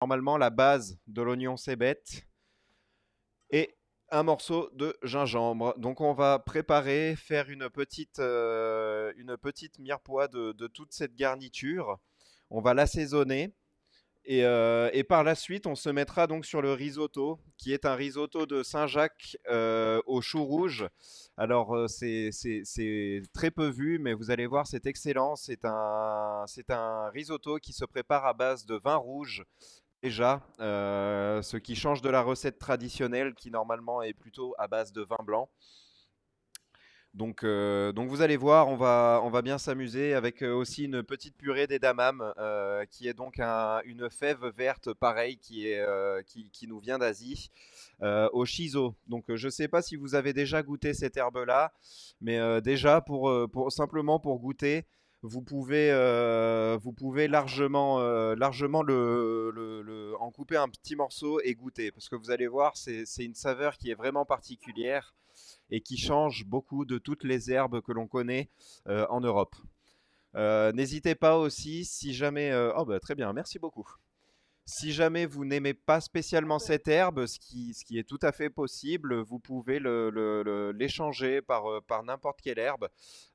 normalement la base de l'oignon cébette et un morceau de gingembre. Donc on va préparer, faire une petite mirepoix de toute cette garniture. On va l'assaisonner. Et par la suite, on se mettra donc sur le risotto, qui est un risotto de Saint-Jacques au chou rouge. Alors, c'est très peu vu, mais vous allez voir, c'est excellent. C'est un risotto qui se prépare à base de vin rouge, déjà, ce qui change de la recette traditionnelle, qui normalement est plutôt à base de vin blanc. Donc vous allez voir, on va bien s'amuser avec aussi une petite purée d'edamame, qui est donc une fève verte pareil qui nous vient d'Asie, au shiso. Donc je ne sais pas si vous avez déjà goûté cette herbe-là, mais déjà simplement pour goûter, vous pouvez largement en couper un petit morceau et goûter, parce que vous allez voir, c'est une saveur qui est vraiment particulière et qui change beaucoup de toutes les herbes que l'on connaît en Europe. N'hésitez pas aussi, si jamais... oh bah très bien, merci beaucoup. Si jamais vous n'aimez pas spécialement cette herbe, ce qui est tout à fait possible, vous pouvez l'échanger par n'importe quelle herbe.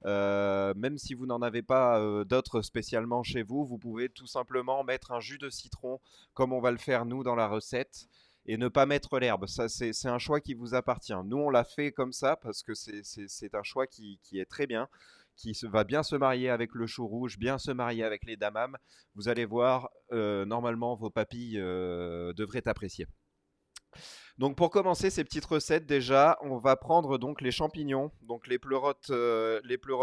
Même si vous n'en avez pas d'autres spécialement chez vous, vous pouvez tout simplement mettre un jus de citron, comme on va le faire nous dans la recette, et ne pas mettre l'herbe. Ça, c'est un choix qui vous appartient. Nous, on l'a fait comme ça parce que c'est un choix qui est très bien, va bien se marier avec le chou rouge, bien se marier avec les damames. Vous allez voir, normalement, vos papilles devraient apprécier. Donc pour commencer ces petites recettes, déjà, on va prendre donc les champignons, donc les pleurotes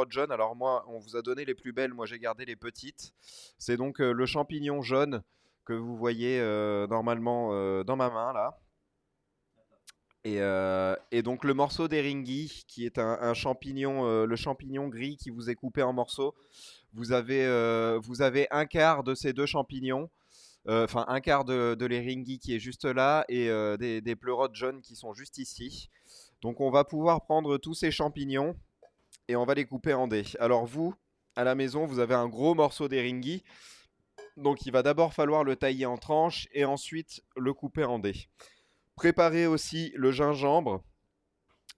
jaunes. Alors moi, on vous a donné les plus belles, moi j'ai gardé les petites. C'est donc le champignon jaune que vous voyez normalement dans ma main là. Et donc le morceau d'Eringui, qui est un champignon, le champignon gris qui vous est coupé en morceaux. Vous avez un quart de ces deux champignons, enfin un quart de l'Eringui qui est juste là, et des pleurotes jaunes qui sont juste ici. Donc on va pouvoir prendre tous ces champignons et on va les couper en dés. Alors vous, à la maison, vous avez un gros morceau d'Eringui, donc il va d'abord falloir le tailler en tranches et ensuite le couper en dés. Préparez aussi le gingembre.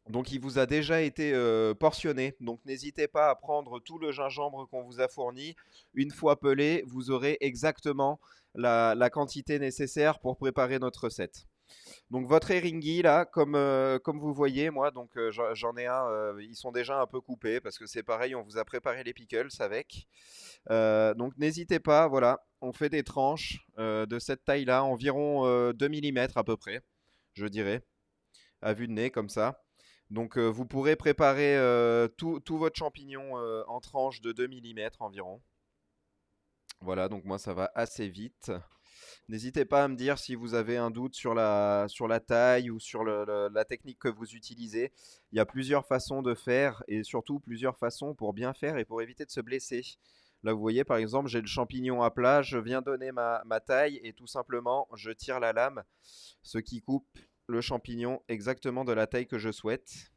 Donc il vous a déjà été portionné, donc n'hésitez pas à prendre tout le gingembre qu'on vous a fourni. Une fois pelé, vous aurez exactement la quantité nécessaire pour préparer notre recette. Donc votre éringui là, comme vous voyez, moi donc j'en ai un, ils sont déjà un peu coupés parce que c'est pareil, on vous a préparé les pickles avec. Donc n'hésitez pas, voilà, on fait des tranches de cette taille là, environ 2 mm à peu près, je dirais, à vue de nez comme ça. Donc vous pourrez préparer tout votre champignon en tranches de 2 mm environ. Voilà, donc moi ça va assez vite. N'hésitez pas à me dire si vous avez un doute sur la taille ou sur la technique que vous utilisez. Il y a plusieurs façons de faire et surtout plusieurs façons pour bien faire et pour éviter de se blesser. Là, vous voyez, par exemple, j'ai le champignon à plat, je viens donner ma taille et tout simplement, je tire la lame, ce qui coupe le champignon exactement de la taille que je souhaite.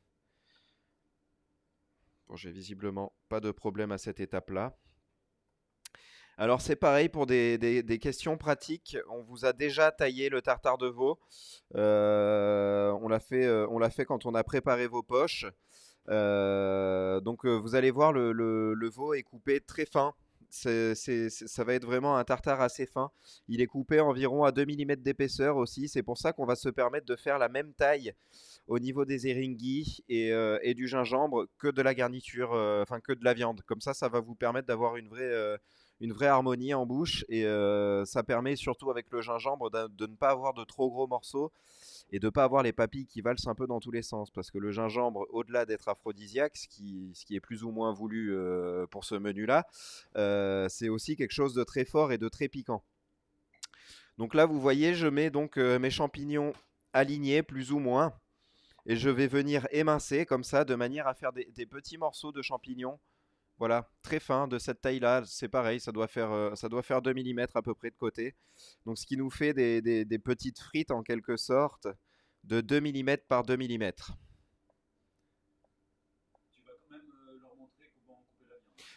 Bon, j'ai visiblement pas de problème à cette étape-là. Alors c'est pareil pour des questions pratiques. On vous a déjà taillé le tartare de veau. On l'a fait quand on a préparé vos poches. Donc vous allez voir, le veau est coupé très fin. Ça va être vraiment un tartare assez fin. Il est coupé environ à 2 mm d'épaisseur aussi. C'est pour ça qu'on va se permettre de faire la même taille au niveau des éringuis et du gingembre que de la garniture, enfin que de la viande. Comme ça va vous permettre d'avoir une vraie harmonie en bouche et ça permet surtout avec le gingembre de ne pas avoir de trop gros morceaux et de ne pas avoir les papilles qui valsent un peu dans tous les sens. Parce que le gingembre, au-delà d'être aphrodisiaque, ce qui est plus ou moins voulu pour ce menu-là, c'est aussi quelque chose de très fort et de très piquant. Donc là, vous voyez, je mets donc mes champignons alignés plus ou moins et je vais venir émincer comme ça de manière à faire des petits morceaux de champignons. Voilà, très fin de cette taille-là, c'est pareil, ça doit faire 2 mm à peu près de côté. Donc ce qui nous fait des petites frites en quelque sorte de 2 mm par 2 mm.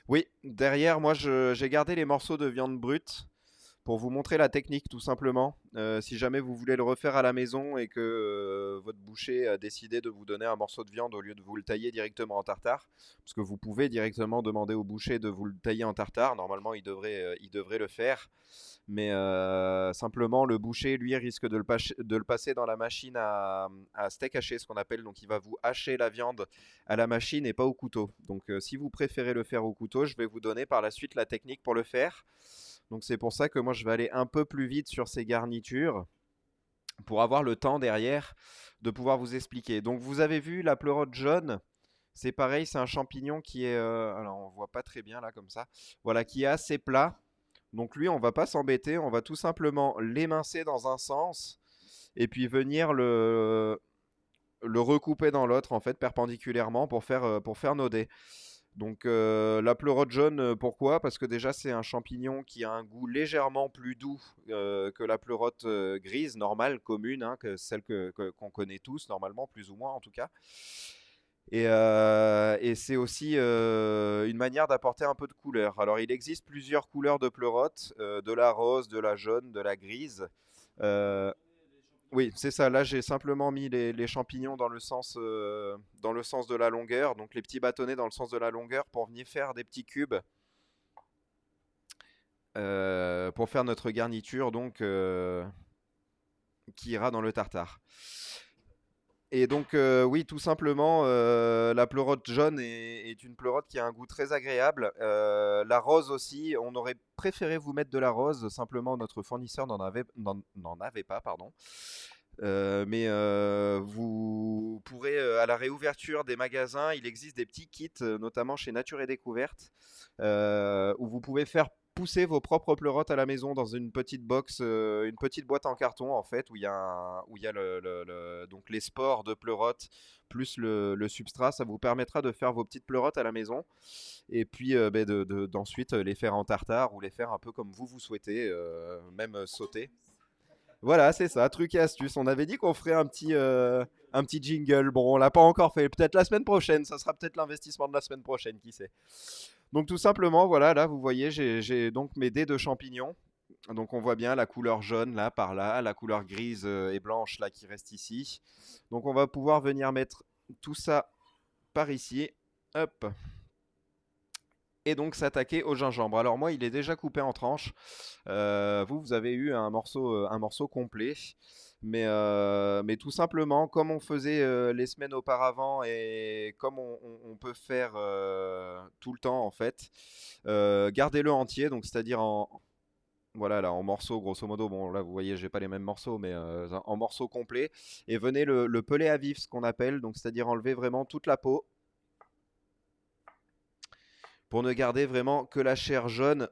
Oui, derrière moi j'ai gardé les morceaux de viande brute pour vous montrer la technique tout simplement. Si jamais vous voulez le refaire à la maison et que votre boucher a décidé de vous donner un morceau de viande au lieu de vous le tailler directement en tartare, parce que vous pouvez directement demander au boucher de vous le tailler en tartare, normalement il devrait le faire. Mais simplement, le boucher, lui, risque de le passer dans la machine à steak haché, ce qu'on appelle. Donc, il va vous hacher la viande à la machine et pas au couteau. Donc, si vous préférez le faire au couteau, je vais vous donner par la suite la technique pour le faire. Donc, c'est pour ça que moi, je vais aller un peu plus vite sur ces garnitures pour avoir le temps derrière de pouvoir vous expliquer. Donc, vous avez vu la pleurote jaune. C'est pareil, c'est un champignon qui est... alors, on voit pas très bien là comme ça. Voilà, qui est assez plat. Donc lui, on va pas s'embêter, on va tout simplement l'émincer dans un sens et puis venir le recouper dans l'autre en fait perpendiculairement pour faire nos dés. Donc la pleurote jaune, pourquoi? Parce que déjà c'est un champignon qui a un goût légèrement plus doux que la pleurote grise normale, commune, hein, que celle qu'on connaît tous normalement, plus ou moins en tout cas. Et c'est aussi une manière d'apporter un peu de couleur. Alors, il existe plusieurs couleurs de pleurote, de la rose, de la jaune, de la grise. Euh, oui, c'est ça. Là, j'ai simplement mis les champignons dans le sens de la longueur, donc les petits bâtonnets dans le sens de la longueur pour venir faire des petits cubes, pour faire notre garniture, donc qui ira dans le tartare. Et donc, oui, tout simplement, la pleurote jaune est une pleurote qui a un goût très agréable. La rose aussi, on aurait préféré vous mettre de la rose, simplement notre fournisseur n'en avait pas, pardon. Mais vous pourrez, à la réouverture des magasins, il existe des petits kits, notamment chez Nature et Découverte, où vous pouvez faire pousser vos propres pleurotes à la maison dans une petite box, une petite boîte en carton en fait, où il y a donc les spores de pleurotes plus le substrat. Ça vous permettra de faire vos petites pleurotes à la maison et puis d'ensuite les faire en tartare ou les faire un peu comme vous souhaitez, même sauter. Voilà, c'est ça, truc et astuce. On avait dit qu'on ferait un petit jingle. Bon, on l'a pas encore fait. Peut-être la semaine prochaine. Ça sera peut-être l'investissement de la semaine prochaine, qui sait. Donc tout simplement, voilà, là, vous voyez, j'ai donc mes dés de champignons. Donc on voit bien la couleur jaune là, par là, la couleur grise et blanche là qui reste ici. Donc on va pouvoir venir mettre tout ça par ici. Hop. Et donc s'attaquer au gingembre. Alors moi, il est déjà coupé en tranches. Vous avez eu un morceau complet. Mais tout simplement, comme on faisait les semaines auparavant et comme on peut faire tout le temps en fait, gardez-le entier, donc c'est-à-dire voilà, là, en morceaux, grosso modo. Bon, là, vous voyez, j'ai pas les mêmes morceaux, mais en morceaux complets. Et venez le peler à vif, ce qu'on appelle, donc c'est-à-dire enlever vraiment toute la peau pour ne garder vraiment que la chair jaune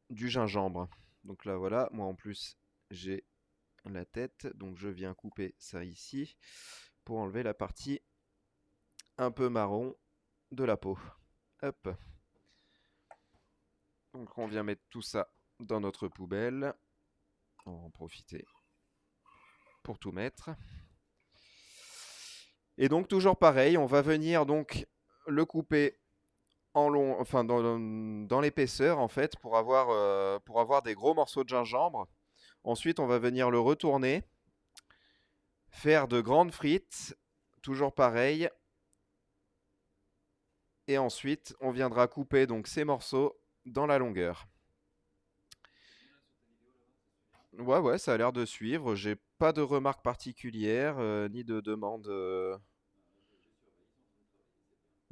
du gingembre. Donc là, voilà, moi en plus, j'ai la tête, donc je viens couper ça ici pour enlever la partie un peu marron de la peau. Hop. Donc on vient mettre tout ça dans notre poubelle. On va en profiter pour tout mettre. Et donc toujours pareil, on va venir donc le couper en long, enfin dans l'épaisseur en fait pour avoir des gros morceaux de gingembre. Ensuite, on va venir le retourner, faire de grandes frites, toujours pareil. Et ensuite, on viendra couper donc ces morceaux dans la longueur. Ouais, ouais, ça a l'air de suivre. J'ai pas de remarques particulières, ni de demandes.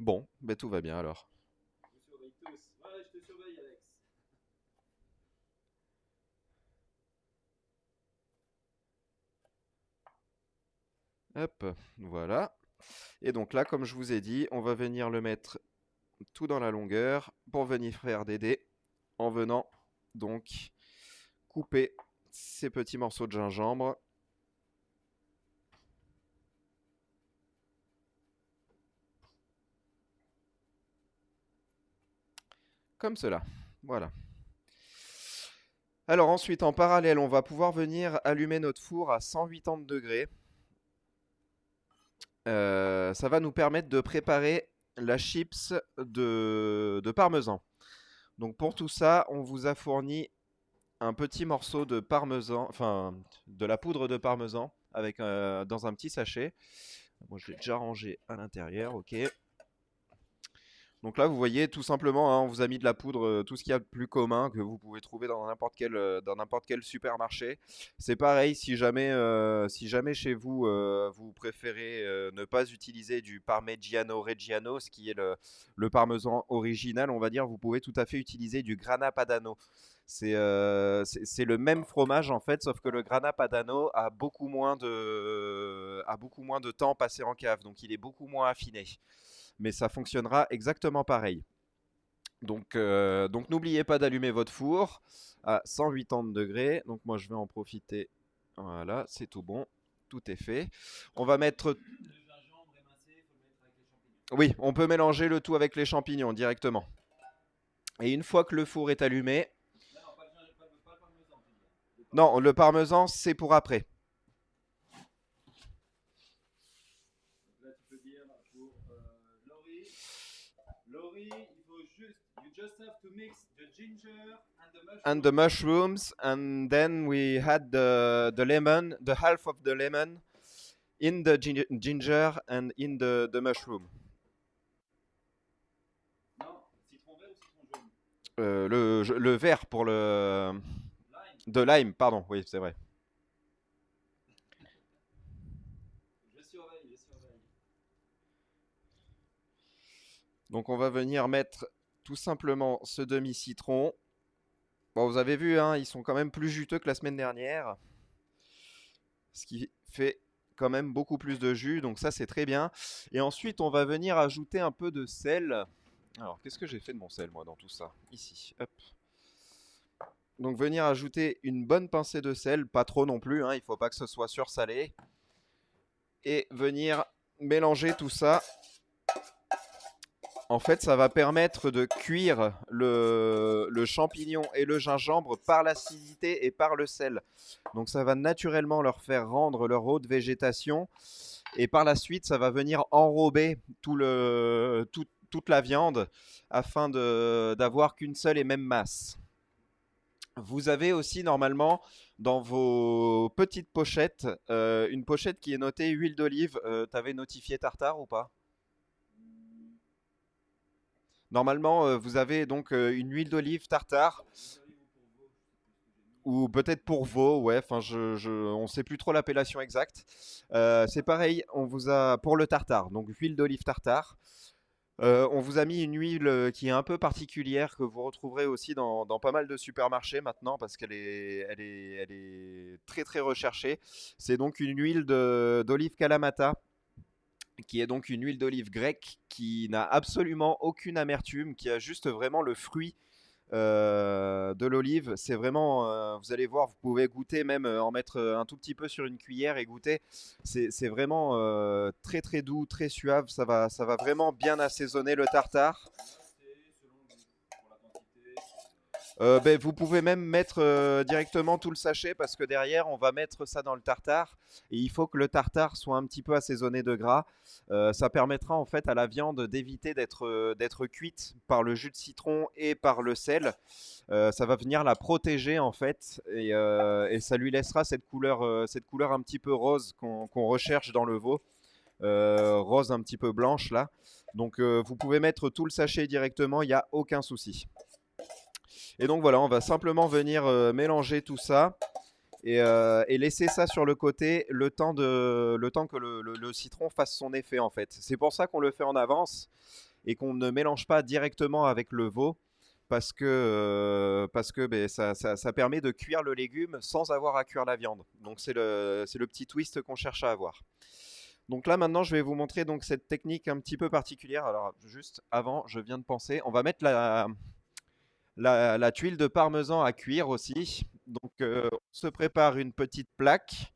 Bon, ben tout va bien alors. Hop, voilà. Et donc là, comme je vous ai dit, on va venir le mettre tout dans la longueur pour venir faire des dés en venant donc couper ces petits morceaux de gingembre. Comme cela. Voilà. Alors ensuite, en parallèle, on va pouvoir venir allumer notre four à 180 degrés. Ça va nous permettre de préparer la chips de parmesan. Donc pour tout ça, on vous a fourni un petit morceau de parmesan, enfin de la poudre de parmesan avec dans un petit sachet. Moi, je l'ai déjà rangé à l'intérieur, ok. Donc là, vous voyez, tout simplement, hein, on vous a mis de la poudre, tout ce qu'il y a de plus commun que vous pouvez trouver dans n'importe quel supermarché. C'est pareil, si jamais chez vous, vous préférez ne pas utiliser du Parmigiano Reggiano, ce qui est le parmesan original, on va dire, vous pouvez tout à fait utiliser du Grana Padano. C'est le même fromage en fait, sauf que le Grana Padano a beaucoup moins de temps passé en cave, donc il est beaucoup moins affiné. Mais ça fonctionnera exactement pareil. Donc n'oubliez pas d'allumer votre four à 180 degrés. Donc moi je vais en profiter. Voilà, c'est tout bon. Tout est fait. On va mettre... Oui, on peut mélanger le tout avec les champignons directement. Et une fois que le four est allumé... Non, le parmesan, c'est pour après. Laurie, il faut juste, you just have to mix the ginger and the mushrooms, and then we had the lemon, the half of the lemon in the ginger and in the mushroom. Le vert pour le de lime, pardon, oui, c'est vrai. Donc on va venir mettre tout simplement ce demi-citron. Bon, vous avez vu, hein, ils sont quand même plus juteux que la semaine dernière, ce qui fait quand même beaucoup plus de jus, donc ça c'est très bien. Et ensuite on va venir ajouter un peu de sel. Alors qu'est-ce que j'ai fait de mon sel moi dans tout ça? Ici, hop. Donc venir ajouter une bonne pincée de sel, pas trop non plus, hein, il ne faut pas que ce soit sursalé. Et venir mélanger tout ça. En fait, ça va permettre de cuire le champignon et le gingembre par l'acidité et par le sel. Donc ça va naturellement leur faire rendre leur eau de végétation. Et par la suite, ça va venir enrober toute la viande afin d'avoir qu'une seule et même masse. Vous avez aussi normalement dans vos petites pochettes une pochette qui est notée huile d'olive. T'avais notifié tartare ou pas? Normalement, vous avez donc une huile d'olive tartare ou peut-être pour veau, ouais. Enfin, on sait plus trop l'appellation exacte. C'est pareil, on vous a pour le tartare, donc huile d'olive tartare. On vous a mis une huile qui est un peu particulière que vous retrouverez aussi dans pas mal de supermarchés maintenant parce elle est très très recherchée. C'est donc une huile d'olive Kalamata qui est donc une huile d'olive grecque qui n'a absolument aucune amertume, qui a juste vraiment le fruit de l'olive. C'est vraiment, vous allez voir, vous pouvez goûter même en mettre un tout petit peu sur une cuillère et goûter. C'est vraiment très très doux, très suave. Ça va vraiment bien assaisonner le tartare. Ben, vous pouvez même mettre directement tout le sachet parce que derrière on va mettre ça dans le tartare et il faut que le tartare soit un petit peu assaisonné de gras. Ça permettra en fait à la viande d'éviter d'être cuite par le jus de citron et par le sel. Ça va venir la protéger en fait et ça lui laissera cette couleur un petit peu rose qu'on recherche dans le veau. Rose un petit peu blanche là. Donc vous pouvez mettre tout le sachet directement, il n'y a aucun souci. Et donc voilà, on va simplement venir mélanger tout ça et laisser ça sur le côté le temps que le citron fasse son effet en fait. C'est pour ça qu'on le fait en avance et qu'on ne mélange pas directement avec le veau parce que ben, ça permet de cuire le légume sans avoir à cuire la viande. Donc c'est le petit twist qu'on cherche à avoir. Donc là maintenant je vais vous montrer donc cette technique un petit peu particulière. Alors juste avant, je viens de penser, on va mettre la tuile de parmesan à cuire aussi. Donc, on se prépare une petite plaque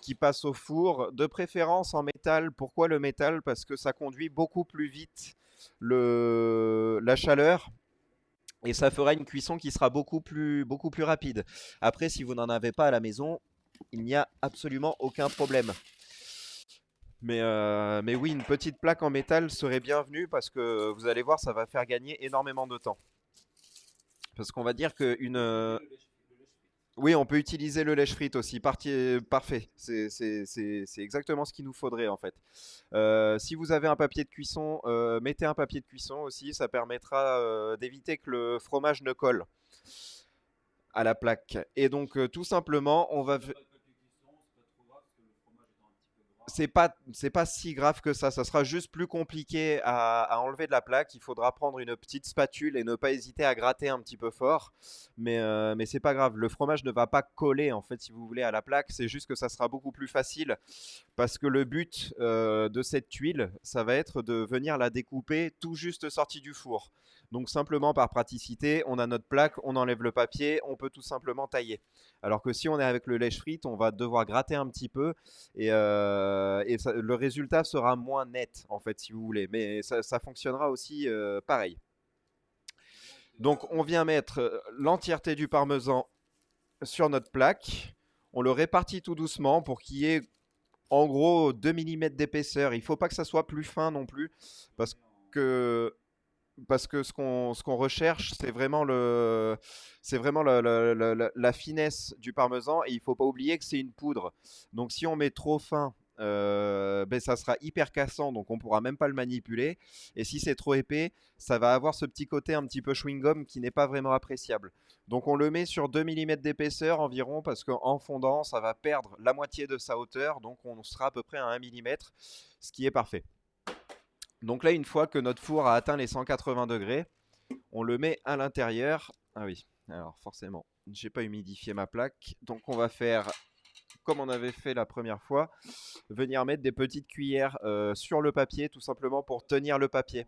qui passe au four, de préférence en métal. Pourquoi le métal? Parce que ça conduit beaucoup plus vite la chaleur et ça fera une cuisson qui sera beaucoup plus rapide. Après, si vous n'en avez pas à la maison, il n'y a absolument aucun problème. Mais oui, une petite plaque en métal serait bienvenue parce que vous allez voir, ça va faire gagner énormément de temps. Parce qu'on va dire qu'une Oui, on peut utiliser le lèche-frite aussi. Parfait. C'est exactement ce qu'il nous faudrait en fait. Si vous avez un papier de cuisson, mettez un papier de cuisson aussi. Ça permettra d'éviter que le fromage ne colle à la plaque. Et donc, tout simplement, c'est pas si grave que ça sera juste plus compliqué à enlever de la plaque. Il faudra prendre une petite spatule et ne pas hésiter à gratter un petit peu fort. Mais c'est pas grave. Le fromage ne va pas coller en fait, si vous voulez, à la plaque. C'est juste que ça sera beaucoup plus facile parce que le but de cette tuile, ça va être de venir la découper tout juste sortie du four. Donc simplement par praticité, on a notre plaque, on enlève le papier, on peut tout simplement tailler. Alors que si on est avec le lèche-frite, on va devoir gratter un petit peu et le résultat sera moins net en fait, si vous voulez. Mais ça fonctionnera aussi pareil. Donc on vient mettre l'entièreté du parmesan sur notre plaque. On le répartit tout doucement pour qu'il y ait en gros 2 millimètres d'épaisseur. Il ne faut pas que ça soit plus fin non plus parce que ce qu'on recherche, c'est vraiment la finesse du parmesan et il faut pas oublier que c'est une poudre. Donc si on met trop fin, ben, ça sera hyper cassant, donc on pourra même pas le manipuler. Et si c'est trop épais, ça va avoir ce petit côté un petit peu chewing-gum qui n'est pas vraiment appréciable. Donc on le met sur 2 millimètres d'épaisseur environ parce qu'en fondant, ça va perdre la moitié de sa hauteur, donc on sera à peu près à 1 millimètre, ce qui est parfait. Donc là, une fois que notre four a atteint les 180 degrés, on le met à l'intérieur. Ah oui, alors forcément, j'ai pas humidifié ma plaque. Donc on va faire comme on avait fait la première fois, venir mettre des petites cuillères sur le papier, tout simplement pour tenir le papier.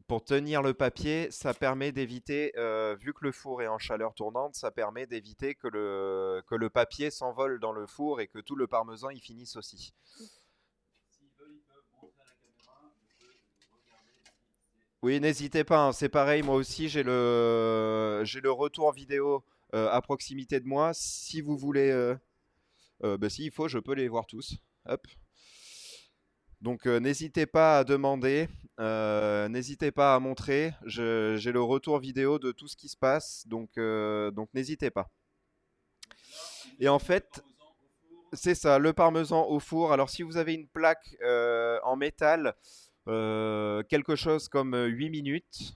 Pour tenir le papier, ça permet d'éviter, vu que le four est en chaleur tournante, ça permet d'éviter que le papier s'envole dans le four et que tout le parmesan y finisse aussi. Oui, n'hésitez pas, hein, c'est pareil, moi aussi j'ai le retour vidéo à proximité de moi. Si vous voulez, bah, s'il faut, je peux les voir tous. Hop. Donc n'hésitez pas à demander, n'hésitez pas à montrer. J'ai le retour vidéo de tout ce qui se passe, donc n'hésitez pas. Et en fait, c'est ça, le parmesan au four. Alors si vous avez une plaque en métal, quelque chose comme 8 minutes.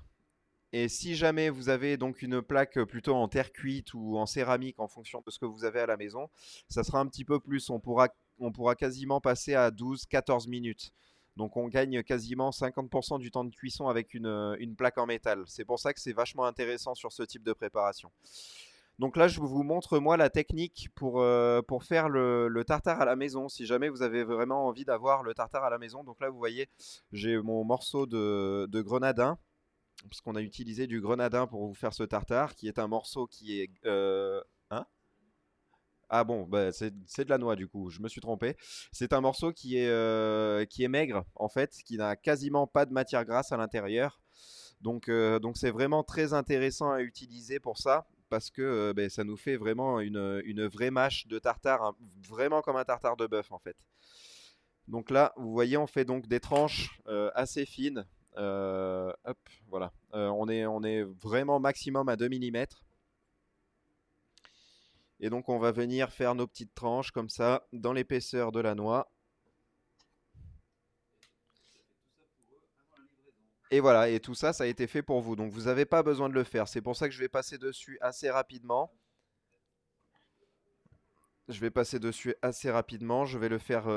Et si jamais vous avez donc une plaque plutôt en terre cuite ou en céramique en fonction de ce que vous avez à la maison, ça sera un petit peu plus. On pourra quasiment passer à 12-14 minutes. Donc on gagne quasiment 50% du temps de cuisson avec une plaque en métal. C'est pour ça que c'est vachement intéressant sur ce type de préparation. Donc là, je vous montre moi la technique pour faire le tartare à la maison, si jamais vous avez vraiment envie d'avoir le tartare à la maison. Donc là, vous voyez, j'ai mon morceau de grenadin parce qu'on a utilisé du grenadin pour vous faire ce tartare, qui est un morceau qui est... hein. Ah bon, bah c'est de la noix du coup, je me suis trompé. C'est un morceau qui est maigre en fait, qui n'a quasiment pas de matière grasse à l'intérieur. Donc c'est vraiment très intéressant à utiliser pour ça, parce que ben, ça nous fait vraiment une vraie mâche de tartare, vraiment comme un tartare de bœuf en fait. Donc là, vous voyez, on fait donc des tranches assez fines. Hop, voilà. On est vraiment maximum à 2 millimètres. Et donc on va venir faire nos petites tranches comme ça, dans l'épaisseur de la noix. Et voilà, et tout ça, ça a été fait pour vous. Donc vous n'avez pas besoin de le faire. C'est pour ça que je vais passer dessus assez rapidement. Je vais passer dessus assez rapidement. Je vais le faire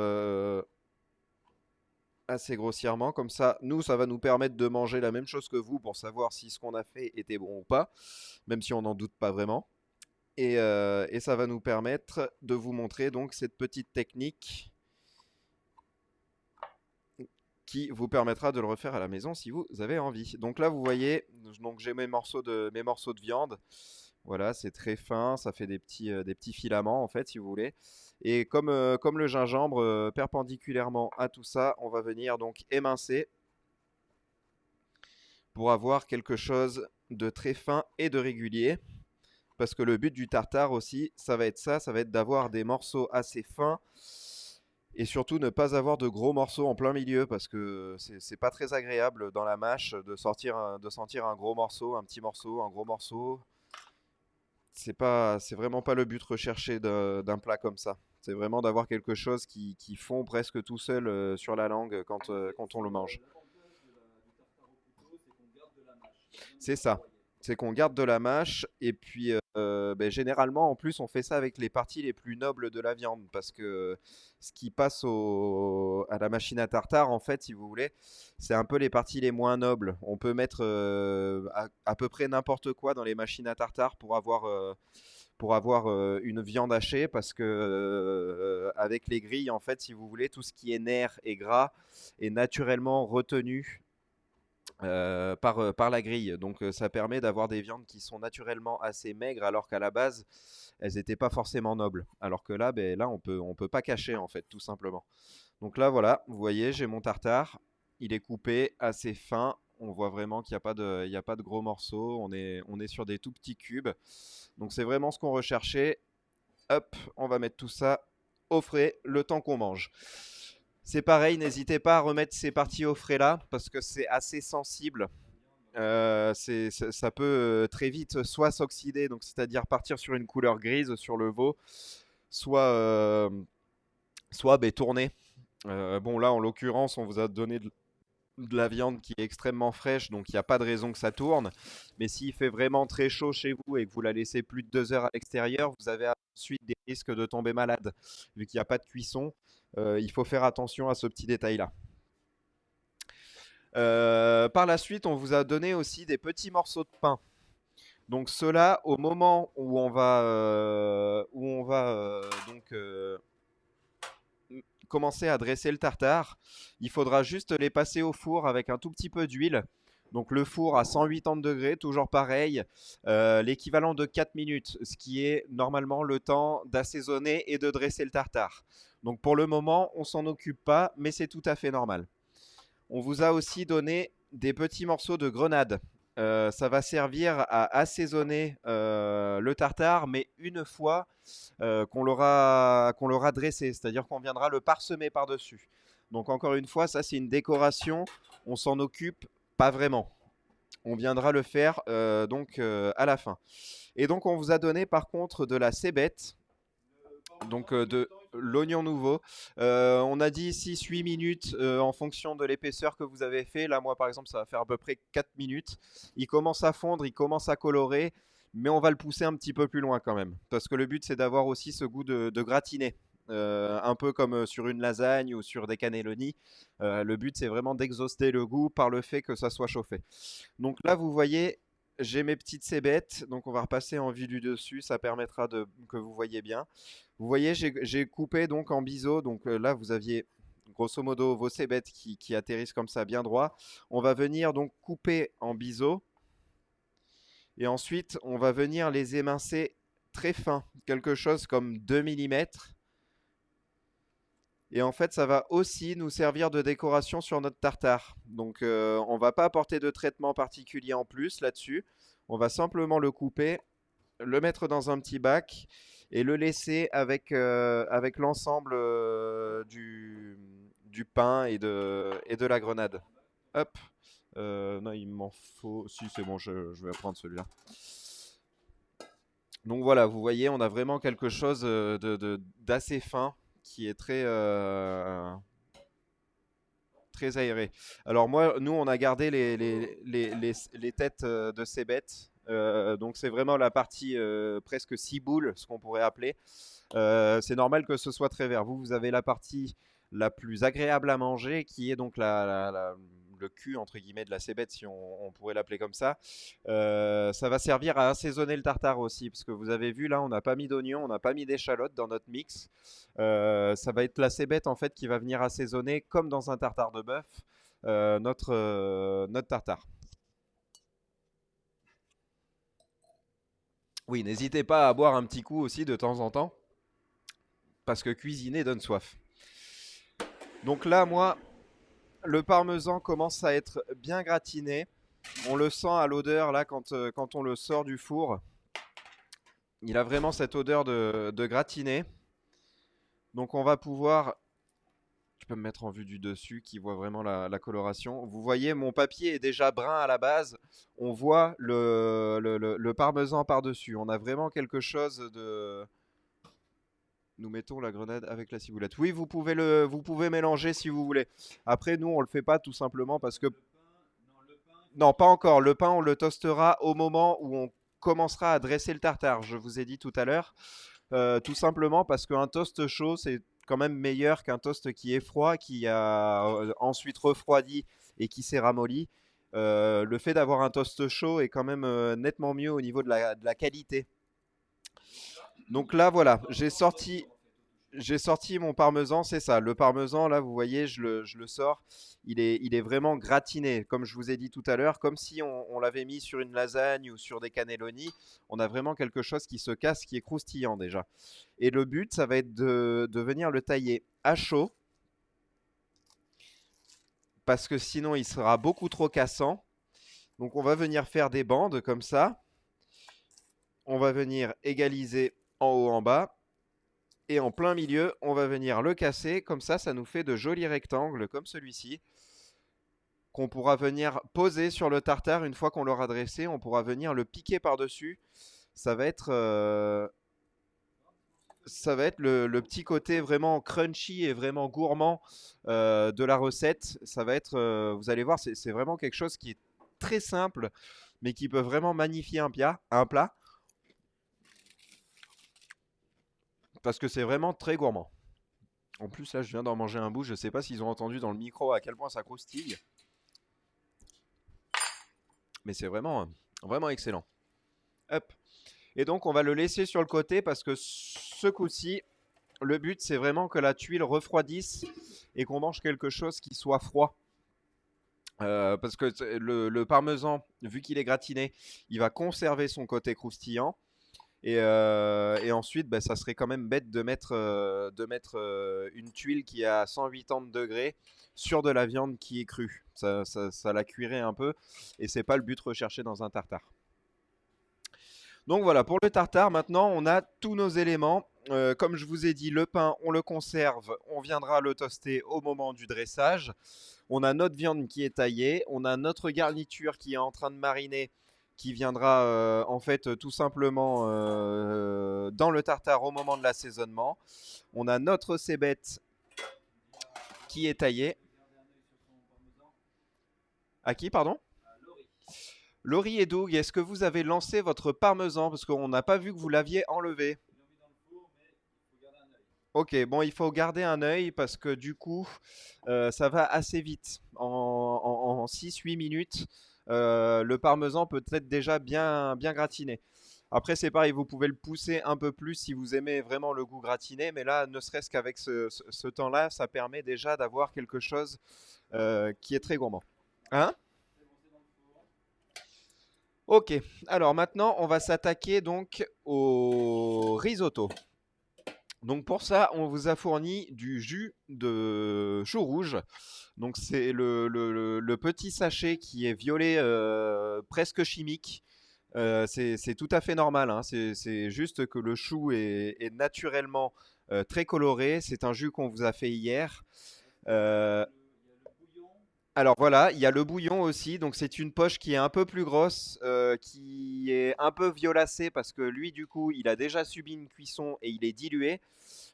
assez grossièrement. Comme ça, nous, ça va nous permettre de manger la même chose que vous pour savoir si ce qu'on a fait était bon ou pas, même si on n'en doute pas vraiment. Et ça va nous permettre de vous montrer donc cette petite technique qui vous permettra de le refaire à la maison si vous avez envie. Donc là, vous voyez, donc j'ai mes morceaux de viande. Voilà, c'est très fin, ça fait des petits filaments en fait, si vous voulez. Et comme le gingembre, perpendiculairement à tout ça, on va venir donc émincer pour avoir quelque chose de très fin et de régulier. Parce que le but du tartare aussi, ça va être d'avoir des morceaux assez fins et surtout ne pas avoir de gros morceaux en plein milieu parce que c'est pas très agréable dans la mâche de sentir un gros morceau, un petit morceau, un gros morceau. c'est vraiment pas le but recherché d'un plat comme ça. C'est vraiment d'avoir quelque chose qui fond presque tout seul sur la langue quand on le mange. C'est ça. C'est qu'on garde de la mâche et puis ben, généralement en plus on fait ça avec les parties les plus nobles de la viande parce que ce qui passe à la machine à tartare en fait si vous voulez c'est un peu les parties les moins nobles. On peut mettre à peu près n'importe quoi dans les machines à tartare pour avoir une viande hachée parce que avec les grilles en fait si vous voulez tout ce qui est nerfs et gras est naturellement retenu par la grille. Donc ça permet d'avoir des viandes qui sont naturellement assez maigres alors qu'à la base elles n'étaient pas forcément nobles. Alors que là, ben, là on peut pas cacher en fait tout simplement. Donc là voilà, vous voyez j'ai mon tartare, il est coupé assez fin. On voit vraiment qu'il n'y a pas il y a pas de gros morceaux, on est sur des tout petits cubes. Donc c'est vraiment ce qu'on recherchait. Hop, on va mettre tout ça au frais le temps qu'on mange. C'est pareil, n'hésitez pas à remettre ces parties au frais là parce que c'est assez sensible. Ça peut très vite soit s'oxyder, donc c'est-à-dire partir sur une couleur grise sur le veau, soit ben, tourner. Bon là en l'occurrence on vous a donné de la viande qui est extrêmement fraîche, donc il n'y a pas de raison que ça tourne. Mais s'il fait vraiment très chaud chez vous et que vous la laissez plus de 2 heures à l'extérieur, vous avez ensuite des risques de tomber malade. Vu qu'il n'y a pas de cuisson, il faut faire attention à ce petit détail-là. Par la suite, on vous a donné aussi des petits morceaux de pain. Donc ceux-là, au moment où on va donc commencer à dresser le tartare, il faudra juste les passer au four avec un tout petit peu d'huile. Donc le four à 180 degrés, toujours pareil, l'équivalent de 4 minutes, ce qui est normalement le temps d'assaisonner et de dresser le tartare. Donc pour le moment, on s'en occupe pas, mais c'est tout à fait normal. On vous a aussi donné des petits morceaux de grenade. Ça va servir à assaisonner le tartare, mais une fois qu'on l'aura dressé, c'est-à-dire qu'on viendra le parsemer par-dessus. Donc encore une fois, ça c'est une décoration, on s'en occupe pas vraiment. On viendra le faire à la fin. Et donc on vous a donné par contre de la cébette, donc de l'oignon nouveau. On a dit 6-8 minutes en fonction de l'épaisseur que vous avez fait. Là, moi, par exemple, ça va faire à peu près 4 minutes. Il commence à fondre, il commence à colorer, mais on va le pousser un petit peu plus loin quand même. Parce que le but, c'est d'avoir aussi ce goût de gratiné. Un peu comme sur une lasagne ou sur des cannelloni. Le but, c'est vraiment d'exhauster le goût par le fait que ça soit chauffé. Donc là, vous voyez, j'ai mes petites cébettes. Donc on va repasser en vue du dessus. Ça permettra que vous voyez bien. Vous voyez, j'ai coupé donc en biseau. Donc là, vous aviez grosso modo vos cébettes qui atterrissent comme ça bien droit. On va venir donc couper en biseau. Et ensuite, on va venir les émincer très fin. Quelque chose comme 2 millimètres. Et en fait, ça va aussi nous servir de décoration sur notre tartare. Donc, on va pas apporter de traitement particulier en plus là-dessus. On va simplement le couper, le mettre dans un petit bac et le laisser avec l'ensemble du pain et de la grenade. Hop. Non, il m'en faut. Si, c'est bon, je vais prendre celui-là. Donc voilà, vous voyez, on a vraiment quelque chose d'assez fin qui est très aéré. Alors moi, nous, on a gardé les têtes de ces bêtes. Donc c'est vraiment la partie presque ciboule, ce qu'on pourrait appeler. C'est normal que ce soit très vert. Vous avez la partie la plus agréable à manger, qui est donc le cul entre guillemets de la cébette, si on pourrait l'appeler comme ça. Ça va servir à assaisonner le tartare aussi, parce que vous avez vu là, on n'a pas mis d'oignon, on n'a pas mis d'échalote dans notre mix. Ça va être la cébette en fait qui va venir assaisonner comme dans un tartare de bœuf notre tartare. Oui, n'hésitez pas à boire un petit coup aussi de temps en temps, parce que cuisiner donne soif. Donc là, moi, le parmesan commence à être bien gratiné. On le sent à l'odeur là quand on le sort du four. Il a vraiment cette odeur de gratiné. Donc on va pouvoir Tu peux me mettre en vue du dessus qui voit vraiment la coloration. Vous voyez, mon papier est déjà brun à la base. On voit le parmesan par-dessus. On a vraiment quelque chose de... Nous mettons la grenade avec la ciboulette. Oui, vous pouvez mélanger si vous voulez. Après, nous, on le fait pas tout simplement parce que... Non, pas encore. Le pain, on le toastera au moment où on commencera à dresser le tartare. Je vous ai dit tout à l'heure. Tout simplement parce qu'un toast chaud, c'est quand même meilleur qu'un toast qui est froid, qui a ensuite refroidi et qui s'est ramolli. Le fait d'avoir un toast chaud est quand même nettement mieux au niveau de la qualité. Donc là, voilà, j'ai sorti mon parmesan, c'est ça. Le parmesan, là, vous voyez, je le sors. Il est vraiment gratiné, comme je vous ai dit tout à l'heure, comme si on l'avait mis sur une lasagne ou sur des cannelloni. On a vraiment quelque chose qui se casse, qui est croustillant déjà. Et le but, ça va être de venir le tailler à chaud, parce que sinon, il sera beaucoup trop cassant. Donc, on va venir faire des bandes comme ça. On va venir égaliser en haut, en bas. Et en plein milieu, on va venir le casser. Comme ça nous fait de jolis rectangles comme celui-ci qu'on pourra venir poser sur le tartare une fois qu'on l'aura dressé. On pourra venir le piquer par-dessus. Ça va être, euh, Ça va être le petit côté vraiment crunchy et vraiment gourmand de la recette. Ça va être, vous allez voir, c'est vraiment quelque chose qui est très simple, mais qui peut vraiment magnifier un plat parce que c'est vraiment très gourmand. En plus, là, je viens d'en manger un bout. Je ne sais pas s'ils ont entendu dans le micro à quel point ça croustille. Mais c'est vraiment, vraiment excellent. Hop. Et donc, on va le laisser sur le côté parce que ce coup-ci, le but, c'est vraiment que la tuile refroidisse et qu'on mange quelque chose qui soit froid. Parce que le parmesan, vu qu'il est gratiné, il va conserver son côté croustillant. Et ensuite, bah, ça serait quand même bête de mettre une tuile qui est à 180 degrés sur de la viande qui est crue. Ça la cuirait un peu et c'est pas le but recherché dans un tartare. Donc voilà, pour le tartare, maintenant on a tous nos éléments. Comme je vous ai dit, le pain, on le conserve, on viendra le toaster au moment du dressage. On a notre viande qui est taillée, on a notre garniture qui est en train de mariner, qui viendra en fait tout simplement dans le tartare au moment de l'assaisonnement. On a notre cébette qui est taillée. À qui, pardon? Laurie et Doug, est-ce que vous avez lancé votre parmesan? Parce qu'on n'a pas vu que vous l'aviez enlevé. Ok, bon, il faut garder un œil parce que du coup, ça va assez vite. En 6-8 minutes, le parmesan peut être déjà bien gratiné. Après, c'est pareil, vous pouvez le pousser un peu plus si vous aimez vraiment le goût gratiné, mais là, ne serait-ce qu'avec ce temps-là, ça permet déjà d'avoir quelque chose qui est très gourmand. Hein? Ok, alors maintenant, on va s'attaquer donc au risotto. Donc pour ça, on vous a fourni du jus de chou rouge. Donc c'est le petit sachet qui est violet presque chimique. C'est tout à fait normal, hein. C'est juste que le chou est naturellement très coloré. C'est un jus qu'on vous a fait hier. Euh, alors voilà, il y a le bouillon aussi, donc c'est une poche qui est un peu plus grosse, qui est un peu violacée parce que lui du coup il a déjà subi une cuisson et il est dilué.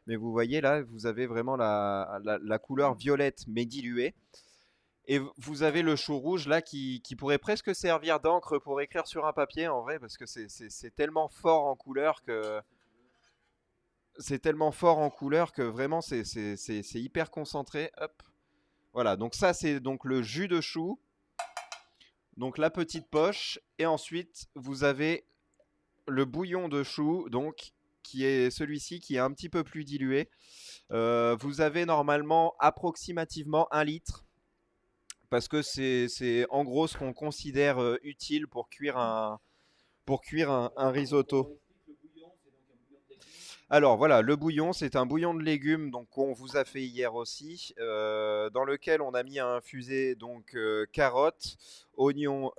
Mais vous voyez là, vous avez vraiment la couleur violette mais diluée. Et vous avez le chou rouge là qui pourrait presque servir d'encre pour écrire sur un papier en vrai parce que c'est tellement fort en couleur que vraiment c'est hyper concentré. Hop. Voilà, donc ça c'est donc le jus de chou, donc la petite poche, et ensuite vous avez le bouillon de chou, donc qui est celui-ci qui est un petit peu plus dilué. Vous avez normalement approximativement 1 litre, parce que c'est en gros ce qu'on considère utile pour cuire un risotto. Alors voilà, le bouillon, c'est un bouillon de légumes donc qu'on vous a fait hier aussi, dans lequel on a mis à infuser donc carottes, oignons,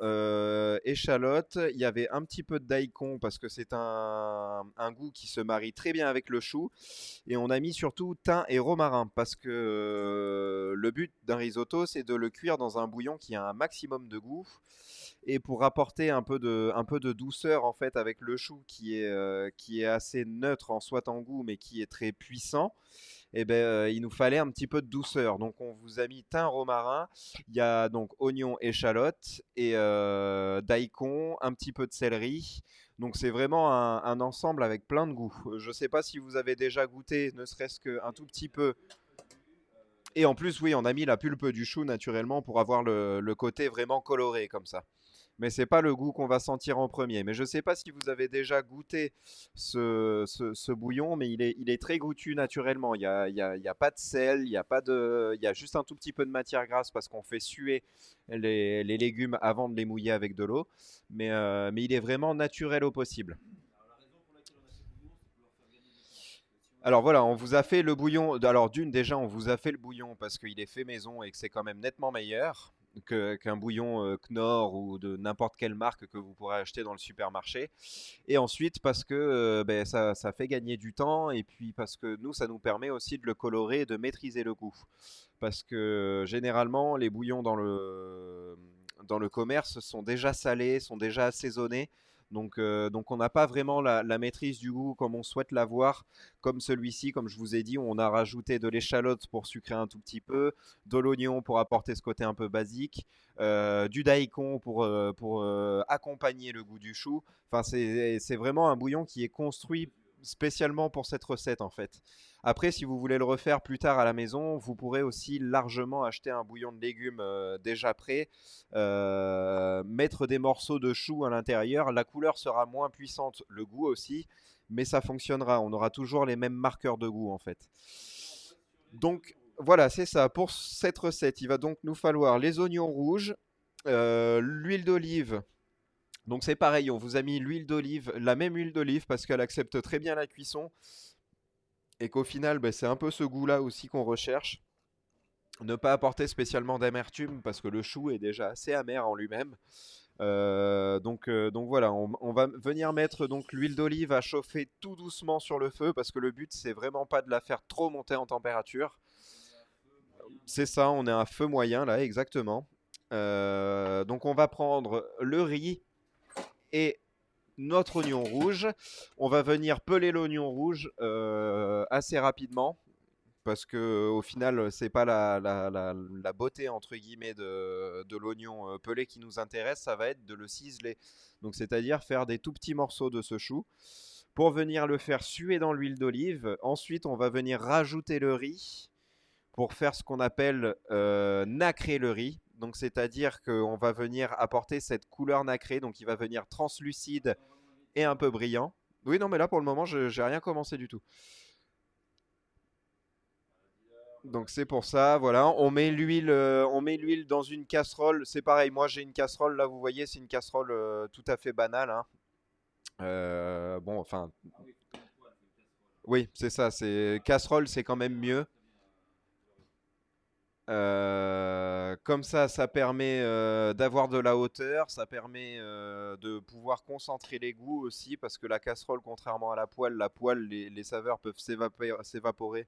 échalotes. Il y avait un petit peu de daikon parce que c'est un goût qui se marie très bien avec le chou. Et on a mis surtout thym et romarin parce que le but d'un risotto, c'est de le cuire dans un bouillon qui a un maximum de goût. Et pour apporter un peu de douceur en fait avec le chou qui est assez neutre en soit en goût mais qui est très puissant, eh ben, il nous fallait un petit peu de douceur. Donc on vous a mis thym, romarin, il y a donc oignon, échalote et daikon, un petit peu de céleri. Donc c'est vraiment un ensemble avec plein de goûts. Je ne sais pas si vous avez déjà goûté, ne serait-ce qu'un tout petit peu. Et en plus, oui, on a mis la pulpe du chou naturellement pour avoir le côté vraiment coloré comme ça. Mais c'est pas le goût qu'on va sentir en premier. Mais je sais pas si vous avez déjà goûté ce bouillon, mais il est très goûtu naturellement. Il y a pas de sel, il y a juste un tout petit peu de matière grasse parce qu'on fait suer les légumes avant de les mouiller avec de l'eau. Mais il est vraiment naturel au possible. Alors voilà, on vous a fait le bouillon. Alors d'une déjà, on vous a fait le bouillon parce qu'il est fait maison et que c'est quand même nettement meilleur qu'un bouillon Knorr ou de n'importe quelle marque que vous pourrez acheter dans le supermarché. Et ensuite parce que ben, ça fait gagner du temps et puis parce que nous, ça nous permet aussi de le colorer et de maîtriser le goût. Parce que généralement, les bouillons dans le commerce sont déjà salés, sont déjà assaisonnés. Donc on n'a pas vraiment la maîtrise du goût comme on souhaite l'avoir, comme celui-ci, comme je vous ai dit, où on a rajouté de l'échalote pour sucrer un tout petit peu, de l'oignon pour apporter ce côté un peu basique, du daikon pour accompagner le goût du chou. Enfin, c'est vraiment un bouillon qui est construit spécialement pour cette recette en fait. Après, si vous voulez le refaire plus tard à la maison, vous pourrez aussi largement acheter un bouillon de légumes déjà prêt, mettre des morceaux de chou à l'intérieur. La couleur sera moins puissante, le goût aussi, mais ça fonctionnera. On aura toujours les mêmes marqueurs de goût en fait. Donc voilà, c'est ça. Pour cette recette, il va donc nous falloir les oignons rouges, l'huile d'olive. Donc c'est pareil, on vous a mis l'huile d'olive, la même huile d'olive parce qu'elle accepte très bien la cuisson et qu'au final, ben, c'est un peu ce goût-là aussi qu'on recherche. Ne pas apporter spécialement d'amertume parce que le chou est déjà assez amer en lui-même. Donc voilà, on va venir mettre donc l'huile d'olive à chauffer tout doucement sur le feu parce que le but c'est vraiment pas de la faire trop monter en température. C'est ça, on est à feu moyen là, exactement. Donc on va prendre le riz et notre oignon rouge. On va venir peler l'oignon rouge assez rapidement parce que au final, c'est pas la beauté entre guillemets de l'oignon pelé qui nous intéresse, ça va être de le ciseler. Donc c'est-à-dire faire des tout petits morceaux de ce chou pour venir le faire suer dans l'huile d'olive. Ensuite, on va venir rajouter le riz pour faire ce qu'on appelle nacrer le riz. Donc c'est-à-dire qu'on va venir apporter cette couleur nacrée, donc il va venir translucide et un peu brillant. Oui, non, mais là pour le moment, je j'ai rien commencé du tout. Donc c'est pour ça, voilà, on met l'huile dans une casserole. C'est pareil, moi j'ai une casserole, là vous voyez, c'est une casserole tout à fait banale, hein. Bon, enfin, oui, c'est ça, c'est casserole, c'est quand même mieux. Comme ça permet d'avoir de la hauteur, ça permet de pouvoir concentrer les goûts aussi, parce que la casserole, contrairement à la poêle, les saveurs peuvent s'évaporer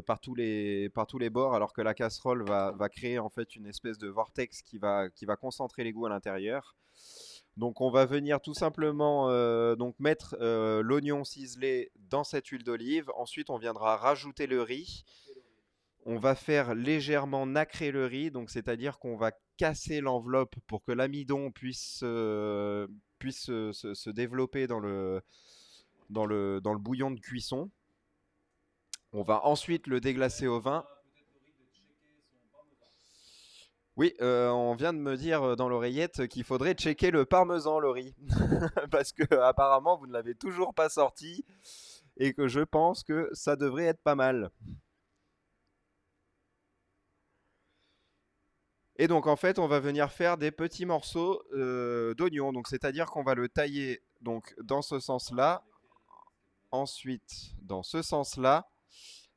par tous les bords, alors que la casserole va créer en fait une espèce de vortex qui va concentrer les goûts à l'intérieur. Donc on va venir tout simplement donc mettre l'oignon ciselé dans cette huile d'olive. Ensuite, on viendra rajouter le riz. On va faire légèrement nacrer le riz, donc c'est-à-dire qu'on va casser l'enveloppe pour que l'amidon puisse se développer dans le bouillon de cuisson. On va ensuite le déglacer au vin. Oui, on vient de me dire dans l'oreillette qu'il faudrait checker le parmesan, Laurie, parce que apparemment vous ne l'avez toujours pas sorti et que je pense que ça devrait être pas mal. Et donc en fait, on va venir faire des petits morceaux d'oignon. Donc c'est-à-dire qu'on va le tailler donc dans ce sens-là. ensuite dans ce sens-là,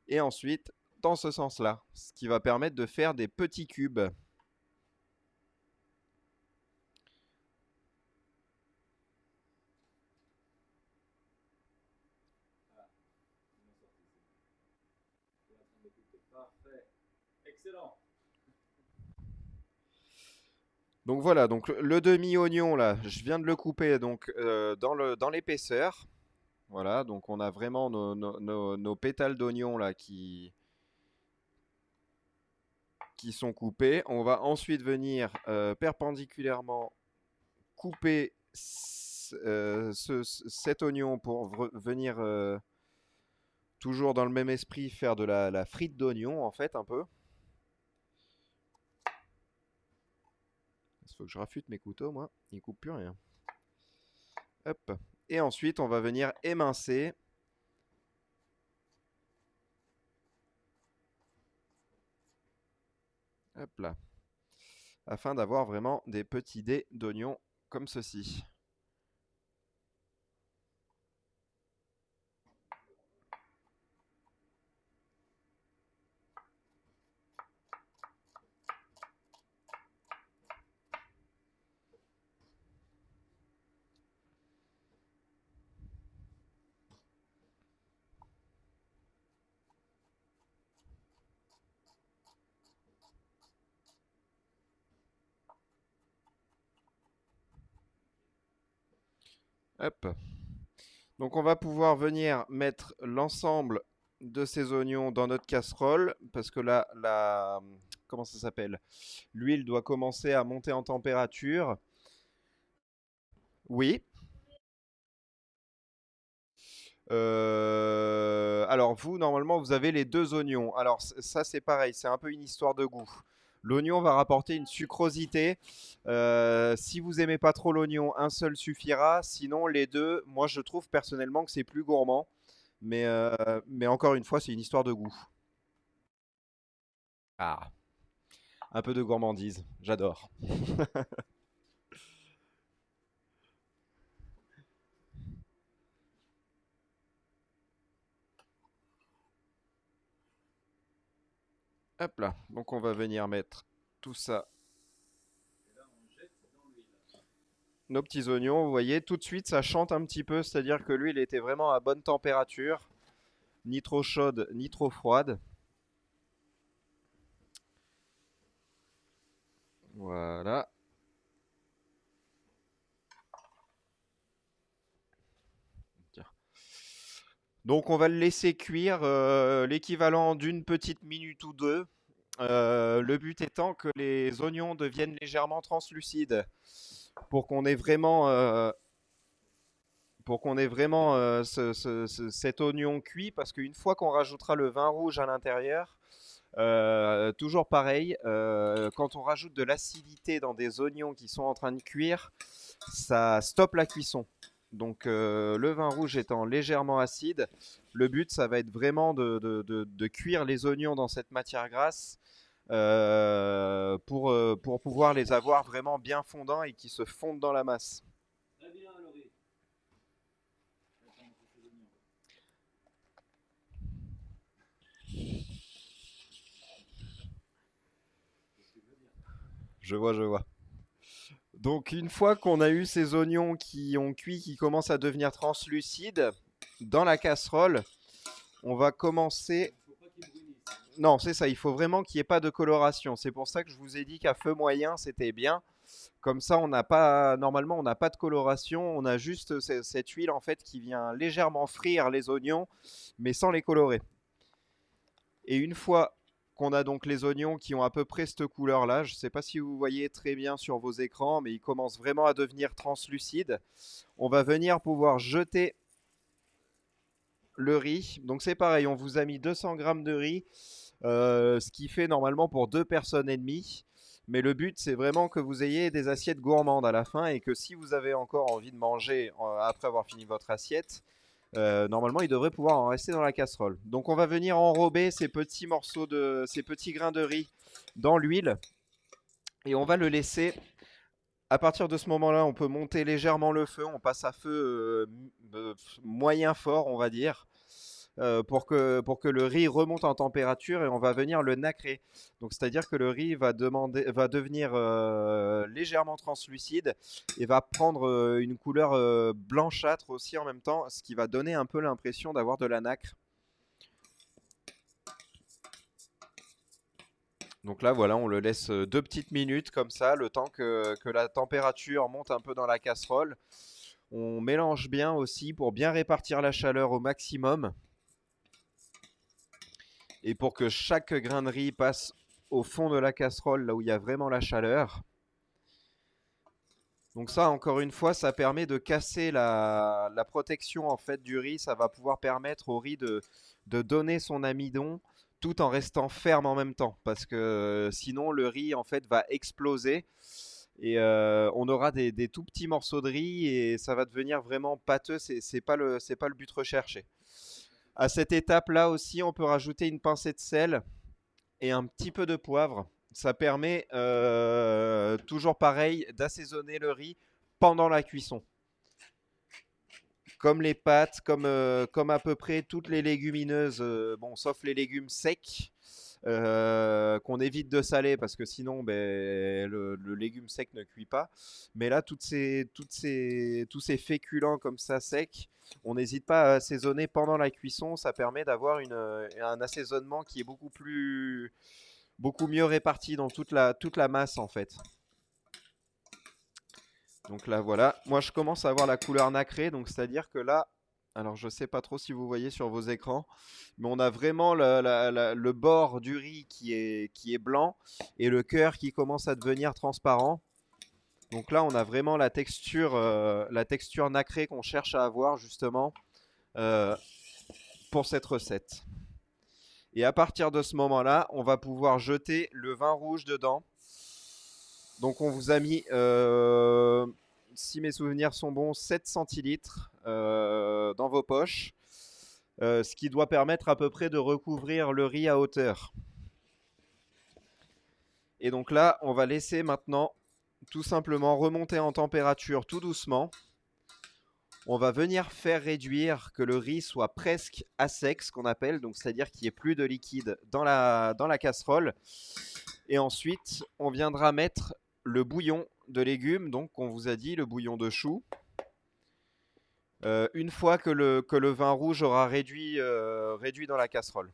et ensuite dans ce sens-là, ce qui va permettre de faire des petits cubes. Parfait. Excellent. Donc voilà, donc le demi-oignon là, je viens de le couper donc dans l'épaisseur. Voilà, donc on a vraiment nos pétales d'oignon là qui sont coupés. On va ensuite venir perpendiculairement couper cet oignon pour venir toujours dans le même esprit faire de la frite d'oignon en fait un peu. Il faut que je raffute mes couteaux moi, ils coupent plus rien. Hop. Et ensuite on va venir émincer. Hop là. Afin d'avoir vraiment des petits dés d'oignon comme ceci. Hop. Donc on va pouvoir venir mettre l'ensemble de ces oignons dans notre casserole parce que là, comment ça s'appelle? L'huile doit commencer à monter en température. Oui. Alors vous, normalement, vous avez les deux oignons. Alors ça, c'est pareil, c'est un peu une histoire de goût. L'oignon va rapporter une sucrosité. Si vous aimez pas trop l'oignon, un seul suffira. Sinon, les deux, moi, je trouve personnellement que c'est plus gourmand. Mais encore une fois, c'est une histoire de goût. Ah, un peu de gourmandise, j'adore. Hop là, donc on va venir mettre tout ça, Et là, on jette dans l'huile. nos petits oignons, vous voyez, tout de suite ça chante un petit peu, c'est-à-dire que l'huile était vraiment à bonne température, ni trop chaude, ni trop froide. Voilà. Tiens. Donc on va le laisser cuire l'équivalent d'une petite minute ou deux. Le but étant que les oignons deviennent légèrement translucides pour qu'on ait vraiment, cet oignon cuit, parce qu'une fois qu'on rajoutera le vin rouge à l'intérieur, toujours pareil, quand on rajoute de l'acidité dans des oignons qui sont en train de cuire, ça stoppe la cuisson. Donc le vin rouge étant légèrement acide, le but ça va être vraiment de cuire les oignons dans cette matière grasse pour pouvoir les avoir vraiment bien fondants et qui se fondent dans la masse. Très bien, Laurie. Attends, on fait l'oignon. Qu'est-ce que tu veux dire? Je vois, je vois. Donc une fois qu'on a eu ces oignons qui ont cuit, qui commencent à devenir translucides, dans la casserole, on va commencer. Il ne faut pas qu'il brunisse. Non, c'est ça, il faut vraiment qu'il n'y ait pas de coloration. C'est pour ça que je vous ai dit qu'à feu moyen, c'était bien. Comme ça, on n'a pas, normalement, on n'a pas de coloration. On a juste cette huile en fait qui vient légèrement frire les oignons, mais sans les colorer. Et une fois qu'on a donc les oignons qui ont à peu près cette couleur-là, je ne sais pas si vous voyez très bien sur vos écrans, mais ils commencent vraiment à devenir translucides. On va venir pouvoir jeter le riz. Donc c'est pareil, on vous a mis 200 grammes de riz, ce qui fait normalement pour deux personnes et demie. Mais le but, c'est vraiment que vous ayez des assiettes gourmandes à la fin et que si vous avez encore envie de manger après avoir fini votre assiette, normalement, il devrait pouvoir en rester dans la casserole. Donc, on va venir enrober ces petits morceaux ces petits grains de riz dans l'huile et on va le laisser À partir de ce moment-là, on peut monter légèrement le feu. On passe à feu moyen fort, on va dire, pour que le riz remonte en température et on va venir le nacrer. Donc, c'est-à-dire que le riz va devenir légèrement translucide et va prendre une couleur blanchâtre aussi en même temps, ce qui va donner un peu l'impression d'avoir de la nacre. Donc là, voilà, on le laisse 2 petites minutes comme ça, le temps que la température monte un peu dans la casserole. On mélange bien aussi pour bien répartir la chaleur au maximum et pour que chaque grain de riz passe au fond de la casserole, là où il y a vraiment la chaleur. Donc ça, encore une fois, ça permet de casser la protection en fait du riz. Ça va pouvoir permettre au riz de donner son amidon tout en restant ferme en même temps. Parce que sinon, le riz en fait va exploser et on aura des tout petits morceaux de riz et ça va devenir vraiment pâteux. C'est pas le but recherché. À cette étape-là aussi, on peut rajouter une pincée de sel et un petit peu de poivre. Ça permet toujours pareil d'assaisonner le riz pendant la cuisson. Comme les pâtes, comme à peu près toutes les légumineuses, bon, sauf les légumes secs, qu'on évite de saler parce que sinon ben, le légume sec ne cuit pas. Mais là, tous ces féculents comme ça secs, on n'hésite pas à assaisonner pendant la cuisson. Ça permet d'avoir un assaisonnement qui est beaucoup mieux réparti dans toute la masse en fait. Donc là voilà, moi je commence à avoir la couleur nacrée, donc c'est-à-dire que là, alors je sais pas trop si vous voyez sur vos écrans, mais on a vraiment le bord du riz qui est blanc et le cœur qui commence à devenir transparent. Donc là on a vraiment la texture nacrée qu'on cherche à avoir justement euh, pour cette recette. Et à partir de ce moment-là, on va pouvoir jeter le vin rouge dedans. Donc on vous a mis, si mes souvenirs sont bons, 7 centilitres dans vos poches, ce qui doit permettre à peu près de recouvrir le riz à hauteur. Et donc là, on va laisser maintenant tout simplement remonter en température tout doucement. On va venir faire réduire que le riz soit presque à sec, ce qu'on appelle, donc c'est-à-dire qu'il n'y ait plus de liquide dans la casserole. Et ensuite, on viendra mettre le bouillon de légumes, donc on vous a dit le bouillon de chou. Une fois que le vin rouge aura réduit dans la casserole.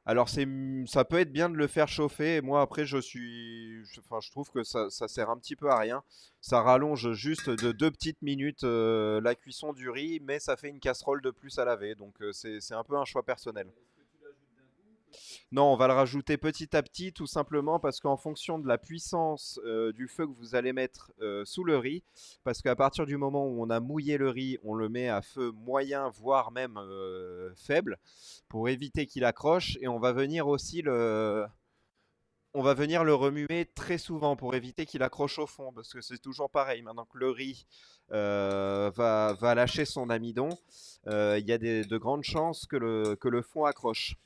Alors ça peut être bien de le faire chauffer. Et moi après je trouve que ça sert un petit peu à rien. Ça rallonge juste de 2 petites minutes la cuisson du riz, mais ça fait une casserole de plus à laver. Donc c'est un peu un choix personnel. Non, on va le rajouter petit à petit, tout simplement parce qu'en fonction de la puissance du feu que vous allez mettre sous le riz, parce qu'à partir du moment où on a mouillé le riz, on le met à feu moyen, voire même faible, pour éviter qu'il accroche, et on va venir aussi on va venir le remuer très souvent pour éviter qu'il accroche au fond, parce que c'est toujours pareil. Maintenant que le riz va lâcher son amidon, il y a de grandes chances que le fond accroche.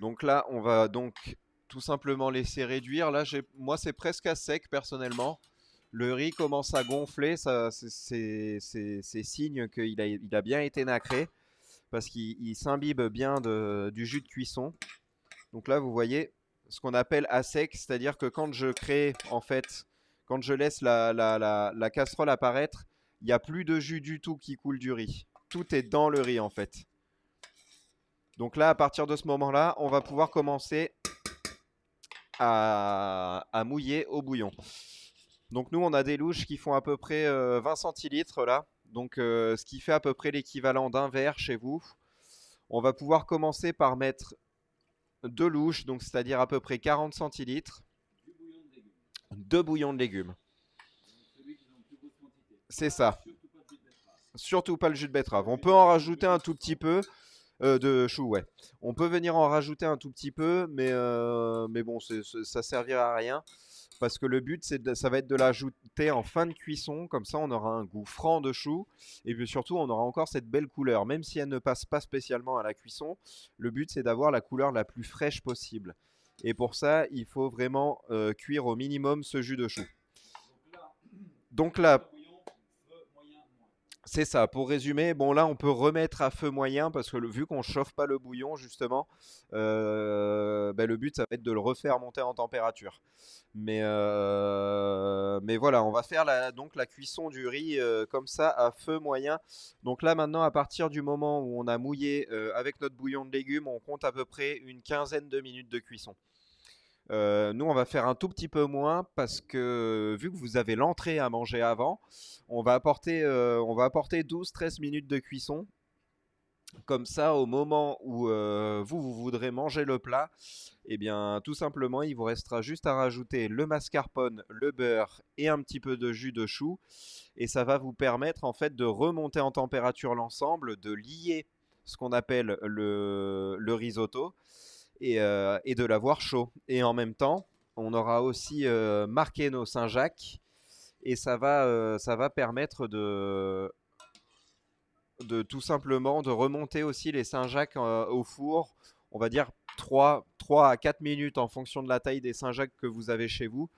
Donc là, on va donc tout simplement laisser réduire. Là, moi, c'est presque à sec personnellement. Le riz commence à gonfler, c'est signe qu'il a bien été nacré parce qu'il s'imbibe bien du jus de cuisson. Donc là, vous voyez ce qu'on appelle à sec, c'est-à-dire que quand je crée, en fait, quand je laisse la casserole apparaître, il n'y a plus de jus du tout qui coule du riz. Tout est dans le riz, en fait. Donc là, à partir de ce moment-là, on va pouvoir commencer à mouiller au bouillon. Donc nous, on a des louches qui font à peu près 20 centilitres là. Donc ce qui fait à peu près l'équivalent d'un verre chez vous. On va pouvoir commencer par mettre 2 louches, donc c'est-à-dire à peu près 40 centilitres. Du bouillon de légumes. 2 bouillons de légumes. Celui qui est en plus grosse quantité. C'est ça. Surtout pas de jus de betterave. Surtout pas le jus de betterave. On peut en rajouter un tout petit peu. De chou, ouais. On peut venir en rajouter un tout petit peu, mais bon, ça servira à rien. Parce que le but, ça va être de l'ajouter en fin de cuisson. Comme ça, on aura un goût franc de chou. Et puis surtout, on aura encore cette belle couleur. Même si elle ne passe pas spécialement à la cuisson, le but, c'est d'avoir la couleur la plus fraîche possible. Et pour ça, il faut vraiment cuire au minimum ce jus de chou. Donc là, Donc on met là, le bouillon, feu moyen, moins. c'est ça, pour résumer, bon là on peut remettre à feu moyen parce que vu qu'on chauffe pas le bouillon justement, bah, le but ça va être de le refaire monter en température. Mais voilà, on va faire donc la cuisson du riz comme ça à feu moyen. Donc là maintenant à partir du moment où on a mouillé avec notre bouillon de légumes, on compte à peu près une quinzaine de minutes de cuisson. Nous, on va faire un tout petit peu moins parce que vu que vous avez l'entrée à manger avant, on va apporter 12-13 minutes de cuisson. Comme ça, au moment où vous voudrez manger le plat, eh bien, tout simplement, il vous restera juste à rajouter le mascarpone, le beurre et un petit peu de jus de chou. Et ça va vous permettre en fait de remonter en température l'ensemble, de lier ce qu'on appelle le risotto et de l'avoir chaud. Et en même temps, on aura aussi marqué nos Saint-Jacques et ça va permettre de tout simplement de remonter aussi les Saint-Jacques au four. On va dire 3 à 4 minutes en fonction de la taille des Saint-Jacques que vous avez chez vous.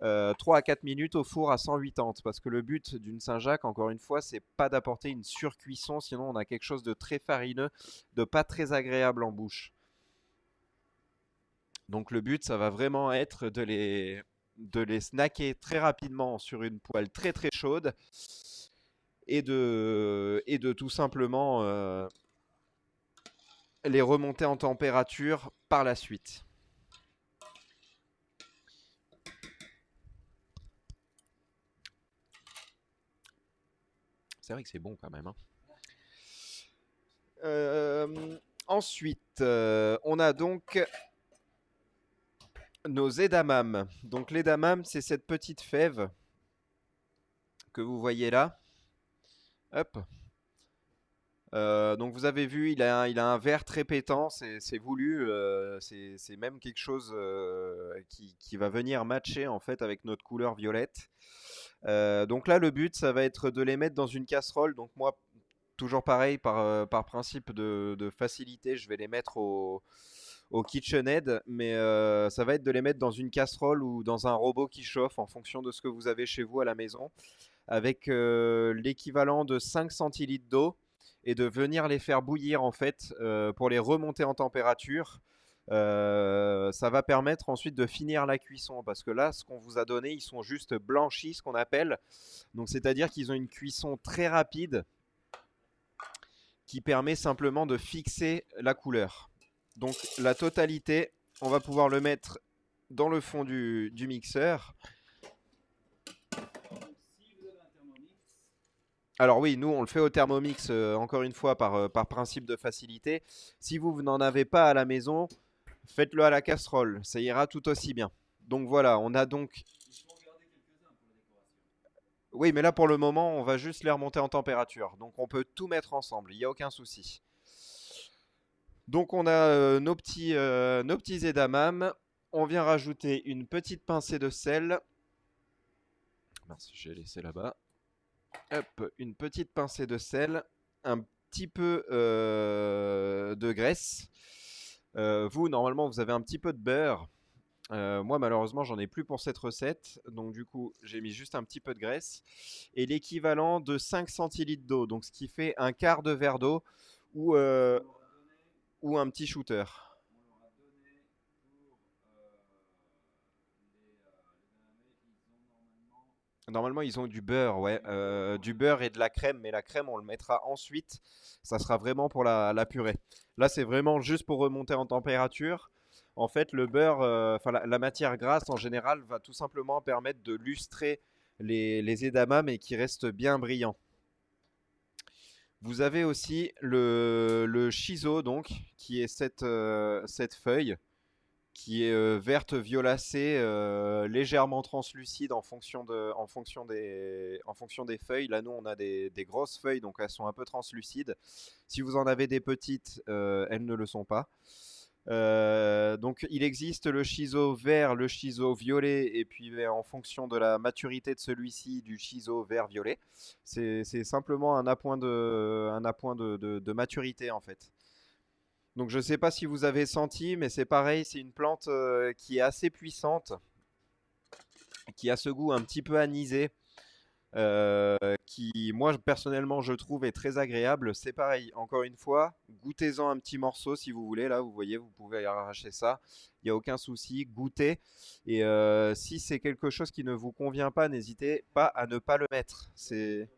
3 à 4 minutes au four à 180 parce que le but d'une Saint-Jacques, encore une fois, c'est pas d'apporter une surcuisson, sinon on a quelque chose de très farineux, de pas très agréable en bouche. Donc le but, ça va vraiment être de les snacker très rapidement sur une poêle très très chaude et de tout simplement les remonter en température par la suite. C'est vrai que c'est bon quand même, hein. Ensuite, on a donc nos edamame. Donc l'edamame, c'est cette petite fève que vous voyez là. Hop. Donc vous avez vu, il a un vert très pétant, c'est voulu, c'est même quelque chose qui va venir matcher en fait avec notre couleur violette. Donc là, le but, ça va être de les mettre dans une casserole. Donc moi, toujours pareil, par principe de facilité, je vais les mettre au KitchenAid, mais ça va être de les mettre dans une casserole ou dans un robot qui chauffe en fonction de ce que vous avez chez vous à la maison, avec l'équivalent de 5 centilitres d'eau et de venir les faire bouillir en fait pour les remonter en température. Ça va permettre ensuite de finir la cuisson parce que là, ce qu'on vous a donné, ils sont juste blanchis, ce qu'on appelle. Donc, c'est-à-dire qu'ils ont une cuisson très rapide qui permet simplement de fixer la couleur. Donc, la totalité, on va pouvoir le mettre dans le fond du mixeur. Donc si vous avez un Thermomix, Alors oui, nous on le fait au Thermomix, encore une fois par principe de facilité. Si vous n'en avez pas à la maison, faites-le à la casserole, ça ira tout aussi bien. Donc voilà, on a donc... il faut en garder quelques-uns pour la décoration. Oui, mais là pour le moment, on va juste les remonter en température. Donc on peut tout mettre ensemble, il n'y a aucun souci. Donc on a nos petits edamame. On vient rajouter une petite pincée de sel. Mince, j'ai laissé là-bas. Hop, une petite pincée de sel, un petit peu de graisse. Vous, normalement, vous avez un petit peu de beurre. Moi, malheureusement, j'en ai plus pour cette recette. Donc, du coup, j'ai mis juste un petit peu de graisse. Et l'équivalent de 5 centilitres d'eau. Donc, ce qui fait un quart de verre d'eau ou, On leur a donné, ou un petit shooter. on leur a donné pour les Dynamés, ils ont normalement Normalement, ils ont du beurre, ouais. Du beurre et de la crème. Mais la crème, on le mettra ensuite. Ça sera vraiment pour la purée. Là, c'est vraiment juste pour remonter en température. En fait, le beurre, enfin la matière grasse en général, va tout simplement permettre de lustrer les edamame et qui restent bien brillants. Vous avez aussi le shiso, donc, qui est cette feuille qui est verte violacée, légèrement translucide en fonction des feuilles. Là, nous, on a des grosses feuilles, donc elles sont un peu translucides. Si vous en avez des petites, elles ne le sont pas. Donc il existe le shiso vert, le shiso violet, et puis en fonction de la maturité de celui-ci, du shiso vert-violet. C'est simplement un appoint de maturité en fait. Donc je ne sais pas si vous avez senti, mais c'est pareil, c'est une plante qui est assez puissante, qui a ce goût un petit peu anisé, euh, qui, moi personnellement, je trouve est très agréable. C'est pareil, encore une fois, goûtez-en un petit morceau si vous voulez. Là, vous voyez, vous pouvez arracher ça. Il n'y a aucun souci, goûtez. Et si c'est quelque chose qui ne vous convient pas, n'hésitez pas à ne pas le mettre. C'est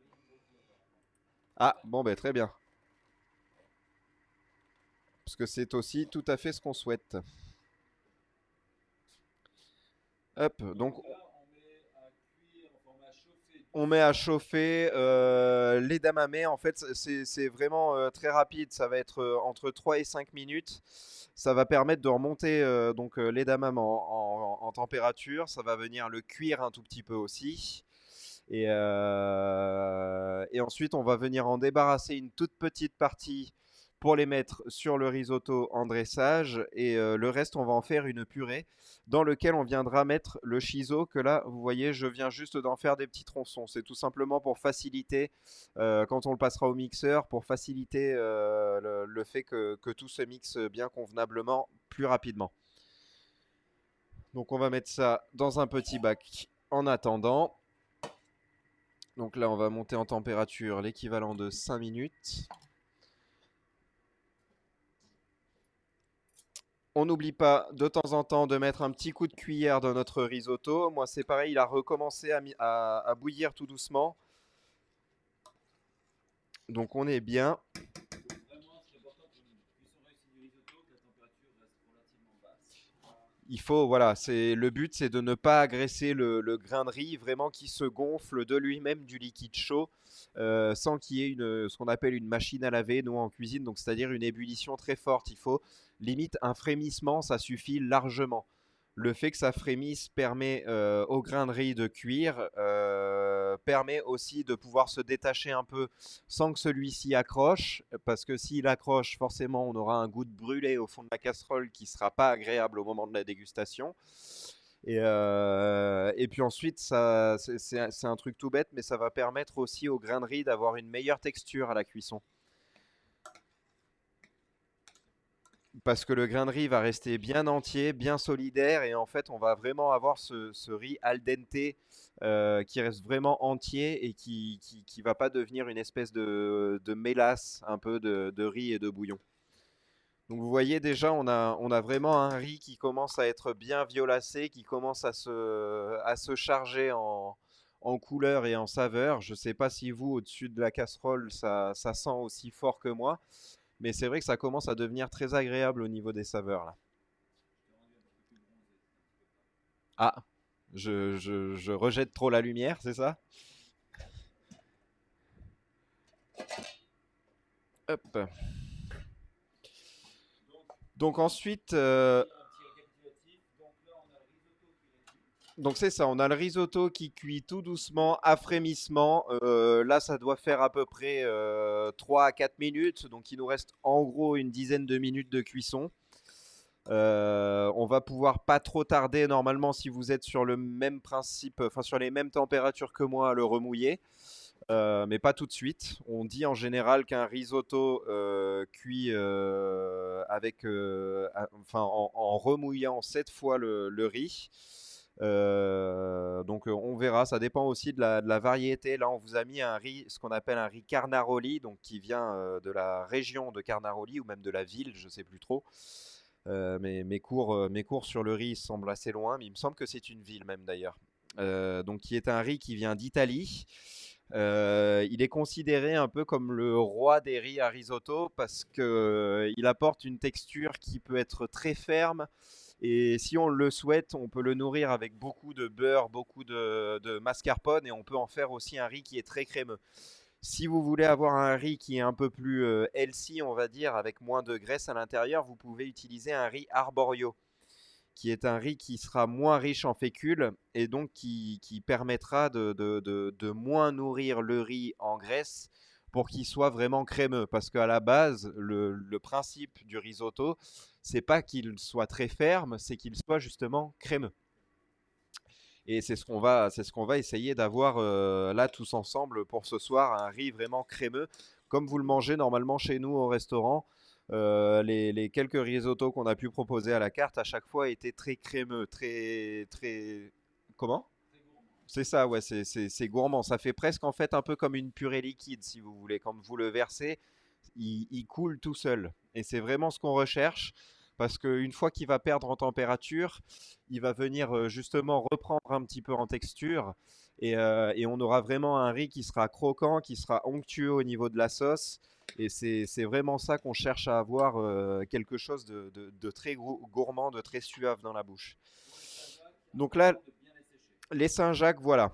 ah bon, ben très bien, parce que c'est aussi tout à fait ce qu'on souhaite. Hop, donc Donc là, on met à cuire, enfin, on met à chauffer on doucement. met à chauffer l'edamame. En fait, c'est vraiment très rapide. Ça va être entre 3 et 5 minutes. Ça va permettre de remonter donc l'edamame en température. Ça va venir le cuire un tout petit peu aussi. Et ensuite, on va venir en débarrasser une toute petite partie pour les mettre sur le risotto en dressage. Et le reste, on va en faire une purée dans lequel on viendra mettre le shiso que là, vous voyez, je viens juste d'en faire des petits tronçons. C'est tout simplement pour faciliter, quand on le passera au mixeur, pour faciliter le fait que tout se mixe bien convenablement plus rapidement. Donc on va mettre ça dans un petit bac en attendant. Donc là, on va monter en température l'équivalent de 5 minutes. On n'oublie pas de temps en temps de mettre un petit coup de cuillère dans notre risotto. Moi, c'est pareil, il a recommencé à bouillir tout doucement. Donc on est bien. Donc vraiment, c'est important pour une cuisson réussie du risotto que la température reste relativement basse. Il faut, voilà, le but, c'est de ne pas agresser le grain de riz, vraiment qui se gonfle de lui-même du liquide chaud, sans qu'il y ait ce qu'on appelle une machine à laver, nous en cuisine, donc c'est-à-dire une ébullition très forte. Il faut limite un frémissement, ça suffit largement. Le fait que ça frémisse permet au grain de riz de cuire, permet aussi de pouvoir se détacher un peu sans que celui-ci accroche, parce que s'il accroche, forcément, on aura un goût de brûlé au fond de la casserole qui sera pas agréable au moment de la dégustation. Et puis ensuite, c'est un truc tout bête, mais ça va permettre aussi au grain de riz d'avoir une meilleure texture à la cuisson. Parce que le grain de riz va rester bien entier, bien solidaire, et en fait, on va vraiment avoir ce riz al dente qui reste vraiment entier et qui va pas devenir une espèce de mélasse un peu de riz et de bouillon. Donc vous voyez déjà, on a vraiment un riz qui commence à être bien violacé, qui commence à se charger en couleur et en saveur. Je ne sais pas si vous, au-dessus de la casserole, ça sent aussi fort que moi. Mais c'est vrai que ça commence à devenir très agréable au niveau des saveurs là. Je t'ai rendu un petit peu plus bronzé, c'est un petit peu pas. Ah, je rejette trop la lumière, c'est ça? Hop. Donc, Donc ensuite, un petit récapitulatif. Donc là, on a le risotto qui est réduit. donc c'est ça, on a le risotto qui cuit tout doucement, à frémissement. Là, ça doit faire à peu près 3 à 4 minutes. Donc il nous reste en gros une dizaine de minutes de cuisson. On va pouvoir pas trop tarder normalement si vous êtes sur le même principe, enfin sur les mêmes températures que moi à le remouiller. Mais pas tout de suite. On dit en général qu'un risotto cuit enfin, en remouillant 7 fois le riz. Donc on verra, ça dépend aussi de la variété. Là, on vous a mis un riz, ce qu'on appelle un riz Carnaroli, donc qui vient de la région de Carnaroli ou même de la ville, je sais plus trop. Mais mes cours sur le riz semblent assez loin, mais il me semble que c'est une ville même d'ailleurs. Donc qui est un riz qui vient d'Italie. Il est considéré un peu comme le roi des riz à risotto parce que il apporte une texture qui peut être très ferme et si on le souhaite, on peut le nourrir avec beaucoup de beurre, beaucoup de mascarpone et on peut en faire aussi un riz qui est très crémeux. Si vous voulez avoir un riz qui est un peu plus healthy, on va dire, avec moins de graisse à l'intérieur, vous pouvez utiliser un riz arborio qui est un riz qui sera moins riche en fécule et donc qui permettra de moins nourrir le riz en graisse pour qu'il soit vraiment crémeux. Parce qu'à la base, le principe du risotto, c'est pas qu'il soit très ferme, c'est qu'il soit justement crémeux. Et c'est ce qu'on va essayer d'avoir là tous ensemble pour ce soir, un riz vraiment crémeux, comme vous le mangez normalement chez nous au restaurant. Les quelques risottos qu'on a pu proposer à la carte à chaque fois étaient très crémeux, très, très... Comment? C'est ça, ouais, c'est gourmand. Ça fait presque en fait un peu comme une purée liquide, si vous voulez. Quand vous le versez, il coule tout seul. Et c'est vraiment ce qu'on recherche, parce qu'une fois qu'il va perdre en température, il va venir justement reprendre un petit peu en texture. Et on aura vraiment un riz qui sera croquant, qui sera onctueux au niveau de la sauce. Et c'est vraiment ça qu'on cherche à avoir, quelque chose de très gourmand, de très suave dans la bouche. Donc là, les Saint-Jacques, voilà.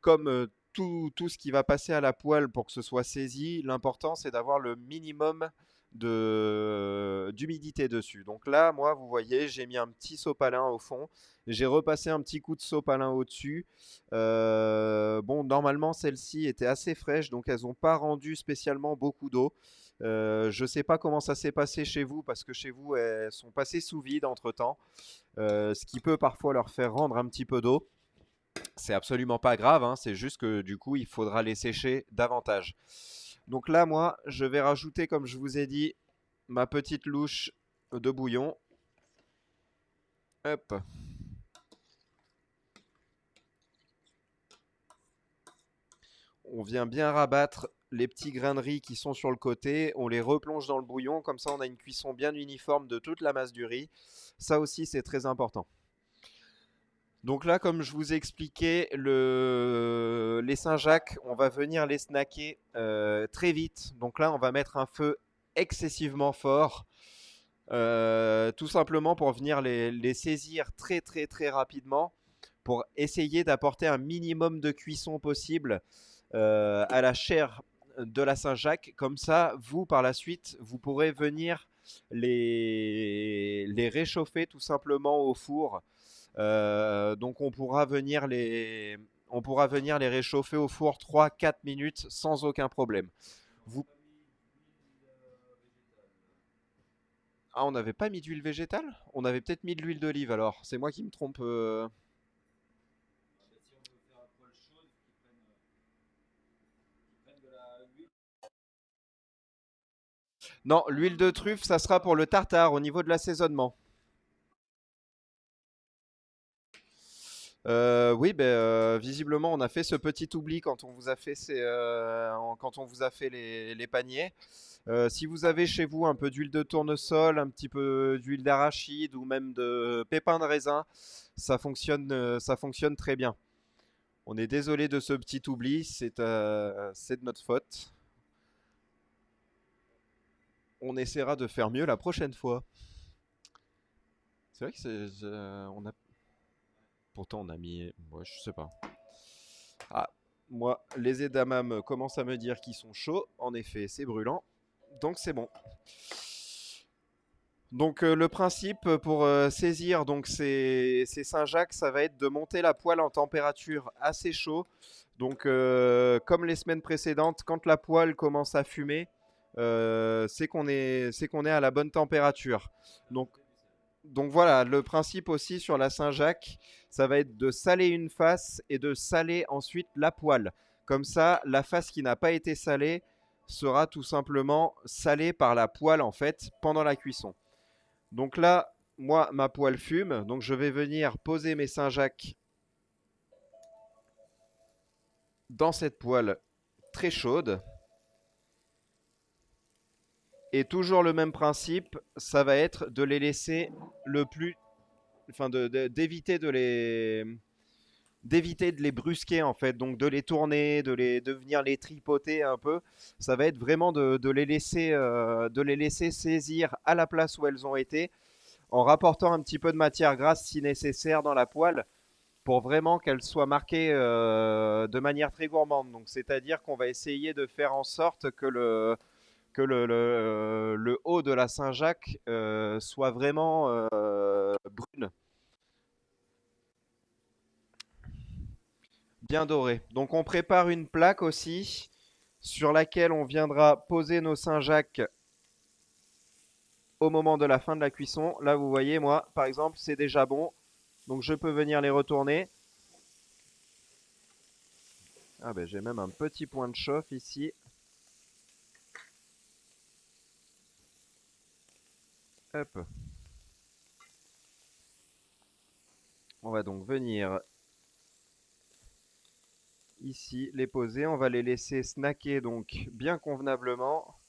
Comme tout ce qui va passer à la poêle pour que ce soit saisi, l'important c'est d'avoir le minimum d'humidité dessus. Donc là, moi, vous voyez, j'ai mis un petit sopalin au fond. J'ai repassé un petit coup de sopalin au-dessus. Bon, normalement, celles-ci étaient assez fraîches, donc elles n'ont pas rendu spécialement beaucoup d'eau. Je ne sais pas comment ça s'est passé chez vous, parce que chez vous, elles sont passées sous vide entre-temps, ce qui peut parfois leur faire rendre un petit peu d'eau. C'est absolument pas grave, hein, c'est juste que du coup, il faudra les sécher davantage. Donc là, moi, je vais rajouter, comme je vous ai dit, ma petite louche de bouillon. Hop. On vient bien rabattre les petits grains de riz qui sont sur le côté, on les replonge dans le bouillon, comme ça on a une cuisson bien uniforme de toute la masse du riz. Ça aussi, c'est très important. Donc là, comme je vous ai expliqué, les Saint-Jacques, on va venir les snacker très vite. Donc là, on va mettre un feu excessivement fort, tout simplement pour venir les saisir très très très rapidement, pour essayer d'apporter un minimum de cuisson possible à la chair de la Saint-Jacques. Comme ça, vous, par la suite, vous pourrez venir les réchauffer tout simplement au four. Donc on pourra venir les réchauffer au four 3 4 minutes sans aucun problème. Vous... Ah, on n'avait pas mis d'huile végétale? On avait peut-être mis de l'huile d'olive alors. C'est moi qui me trompe. Non, l'huile de truffe, ça sera pour le tartare au niveau de l'assaisonnement. Oui, ben, visiblement, on a fait ce petit oubli quand on vous a fait, quand on vous a fait les paniers. Si vous avez chez vous un peu d'huile de tournesol, un petit peu d'huile d'arachide ou même de pépins de raisin, ça fonctionne très bien. On est désolé de ce petit oubli, c'est de notre faute. On essaiera de faire mieux la prochaine fois. C'est vrai que pourtant on a mis, ouais, je sais pas. Ah, moi, les edamame commencent à me dire qu'ils sont chauds. En effet, c'est brûlant. Donc c'est bon. Donc le principe pour saisir donc ces Saint-Jacques, ça va être de monter la poêle en température assez chaud. Donc comme les semaines précédentes, quand la poêle commence à fumer, c'est qu'on est à la bonne température. Donc donc voilà, le principe aussi sur la Saint-Jacques, ça va être de saler une face et de saler ensuite la poêle. Comme ça, la face qui n'a pas été salée sera tout simplement salée par la poêle en fait pendant la cuisson. Donc là, moi, ma poêle fume, donc je vais venir poser mes Saint-Jacques dans cette poêle très chaude. Et toujours le même principe, ça va être de les laisser le plus, enfin d'éviter d'éviter de les brusquer en fait, donc de les tourner, de venir les tripoter un peu. Ça va être vraiment de les laisser saisir à la place où elles ont été, en rapportant un petit peu de matière grasse si nécessaire dans la poêle, pour vraiment qu'elles soient marquées de manière très gourmande. Donc c'est-à-dire qu'on va essayer de faire en sorte que le haut de la Saint-Jacques soit vraiment brune, bien dorée. Donc on prépare une plaque aussi sur laquelle on viendra poser nos Saint-Jacques au moment de la fin de la cuisson. Là, vous voyez, moi, par exemple, c'est déjà bon. Donc je peux venir les retourner. Ah ben j'ai même un petit point de chauffe ici. Hop. On va donc venir ici les poser. On va les laisser snacker donc bien convenablement.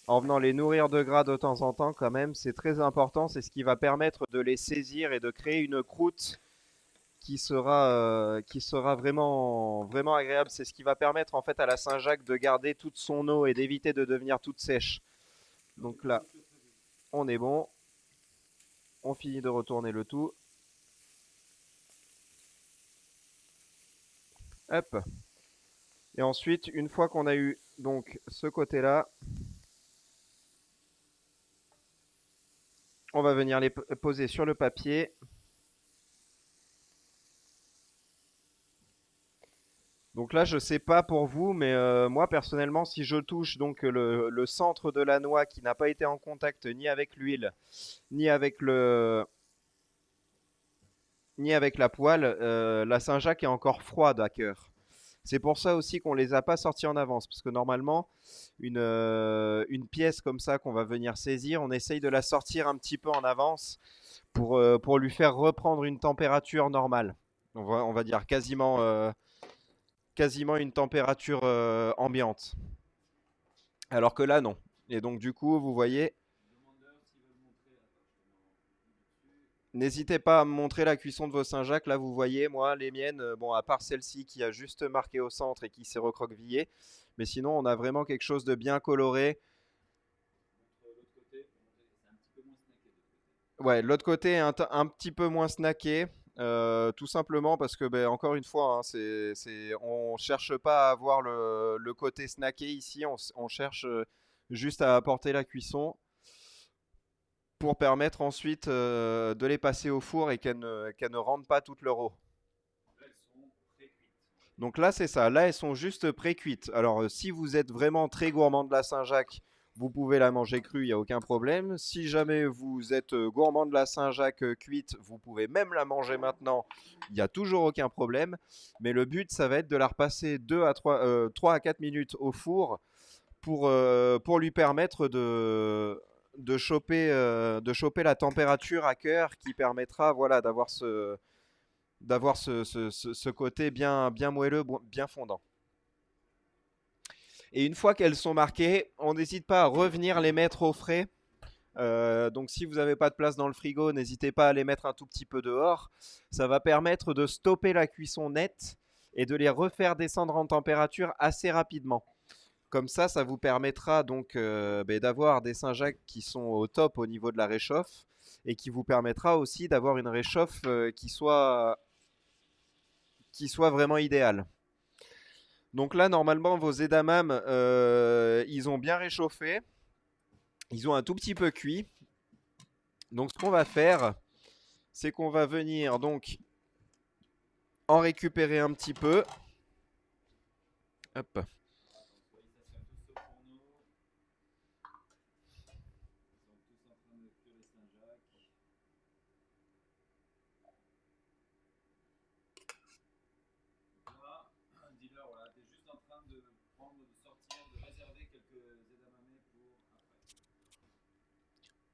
En venant les nourrir de gras de temps en temps quand même, c'est très important. C'est ce qui va permettre de les saisir et de créer une croûte qui sera vraiment, vraiment agréable. C'est ce qui va permettre en fait à la Saint-Jacques de garder toute son eau et d'éviter de devenir toute sèche. Donc là, on est bon. On finit de retourner le tout. Hop. Et ensuite, une fois qu'on a eu donc ce côté-là, on va venir les poser sur le papier. Donc là, je sais pas pour vous, mais moi personnellement, si je touche donc le centre de la noix qui n'a pas été en contact ni avec l'huile, ni avec ni avec la poêle, la Saint-Jacques est encore froide à cœur. C'est pour ça aussi qu'on les a pas sortis en avance, parce que normalement, une pièce comme ça qu'on va venir saisir, on essaye de la sortir un petit peu en avance pour lui faire reprendre une température normale. On va dire quasiment une température ambiante. Alors que là, non. Et donc, du coup, vous voyez, n'hésitez pas à me montrer la cuisson de vos Saint-Jacques. Là, vous voyez, moi, les miennes, bon, à part celle-ci qui a juste marqué au centre et qui s'est recroquevillée, mais sinon, on a vraiment quelque chose de bien coloré. Ouais, l'autre côté est un petit peu moins snacké, tout simplement parce que, ben, encore une fois, hein, on cherche pas à avoir le côté snacké ici, on cherche juste à apporter la cuisson pour permettre ensuite de les passer au four et qu'elles ne rendent pas toute leur eau. Donc là, c'est ça. Là, elles sont juste pré-cuites. Alors, si vous êtes vraiment très gourmand de la Saint-Jacques, vous pouvez la manger crue, il n'y a aucun problème. Si jamais vous êtes gourmand de la Saint-Jacques cuite, vous pouvez même la manger maintenant, il n'y a toujours aucun problème. Mais le but, ça va être de la repasser 3 à 4 minutes au four pour lui permettre de choper la température à cœur qui permettra voilà, d'avoir ce côté bien, bien moelleux, bien fondant. Et une fois qu'elles sont marquées, on n'hésite pas à revenir les mettre au frais. Donc si vous n'avez pas de place dans le frigo, n'hésitez pas à les mettre un tout petit peu dehors. Ça va permettre de stopper la cuisson nette et de les refaire descendre en température assez rapidement. Comme ça vous permettra donc d'avoir des Saint-Jacques qui sont au top au niveau de la réchauffe et qui vous permettra aussi d'avoir une réchauffe qui soit vraiment idéale. Donc là, normalement, vos edamame, ils ont bien réchauffé. Ils ont un tout petit peu cuit. Donc ce qu'on va faire, c'est qu'on va venir donc en récupérer un petit peu. Hop.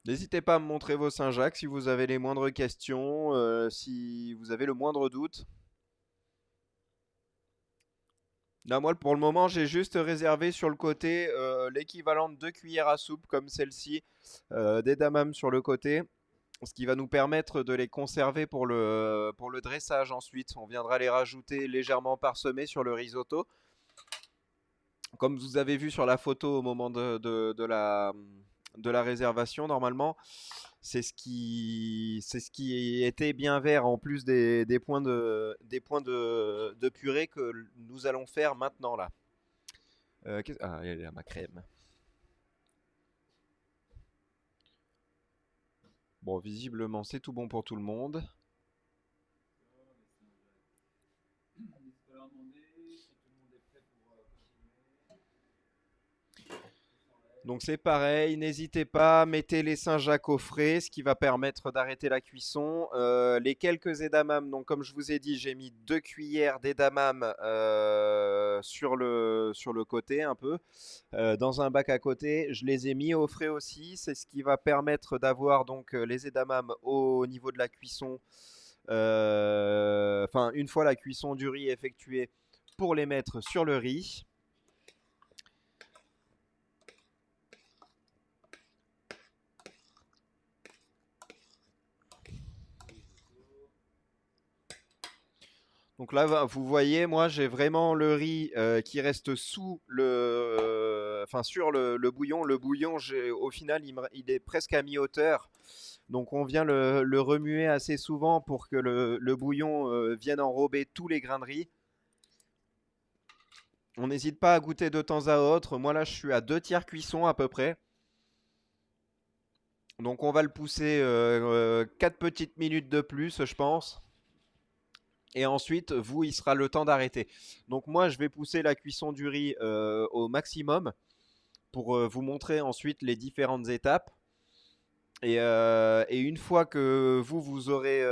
N'hésitez pas à me montrer vos Saint-Jacques si vous avez les moindres questions, si vous avez le moindre doute. Là, moi, pour le moment, j'ai juste réservé sur le côté l'équivalent de 2 cuillères à soupe comme celle-ci, d'edamame sur le côté, ce qui va nous permettre de les conserver pour le dressage ensuite. On viendra les rajouter légèrement parsemés sur le risotto. Comme vous avez vu sur la photo au moment de la réservation, normalement, c'est ce qui était bien vert en plus des points de purée que nous allons faire maintenant là. Ah, elle est là, ma crème. Bon, visiblement, c'est tout bon pour tout le monde. Donc c'est pareil, n'hésitez pas, mettez les Saint-Jacques au frais, ce qui va permettre d'arrêter la cuisson. Les quelques edamame, donc comme je vous ai dit, j'ai mis 2 cuillères d'edamame sur le côté un peu, dans un bac à côté. Je les ai mis au frais aussi, c'est ce qui va permettre d'avoir donc les edamame au niveau de la cuisson. Enfin, une fois la cuisson du riz effectuée, pour les mettre sur le riz. Donc là, vous voyez, moi, j'ai vraiment le riz qui reste sous enfin sur le bouillon. Le bouillon, au final, il est presque à mi-hauteur. Donc on vient le remuer assez souvent pour que le bouillon vienne enrober tous les grains de riz. On n'hésite pas à goûter de temps à autre. Moi là, je suis à 2 tiers cuisson à peu près. Donc on va le pousser 4 petites minutes de plus, je pense. Et ensuite, vous, il sera le temps d'arrêter. Donc moi, je vais pousser la cuisson du riz au maximum pour vous montrer ensuite les différentes étapes. Et une fois que vous aurez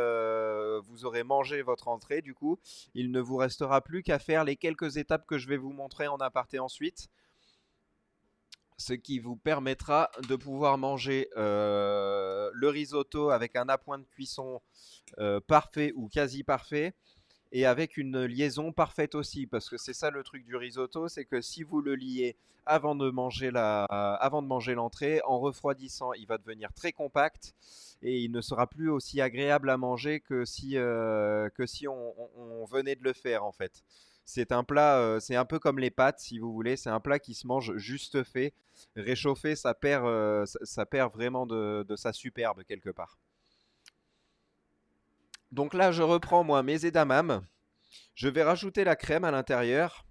mangé votre entrée, du coup, il ne vous restera plus qu'à faire les quelques étapes que je vais vous montrer en aparté ensuite. Ce qui vous permettra de pouvoir manger le risotto avec un appoint de cuisson parfait ou quasi parfait et avec une liaison parfaite aussi, parce que c'est ça le truc du risotto, c'est que si vous le liez avant de manger l'entrée, en refroidissant, il va devenir très compact et il ne sera plus aussi agréable à manger que si on venait de le faire en fait. C'est un plat, c'est un peu comme les pâtes si vous voulez, c'est un plat qui se mange juste fait. Réchauffé, ça perd vraiment de sa superbe quelque part. Donc là, je reprends moi mes edamame. Je vais rajouter la crème à l'intérieur.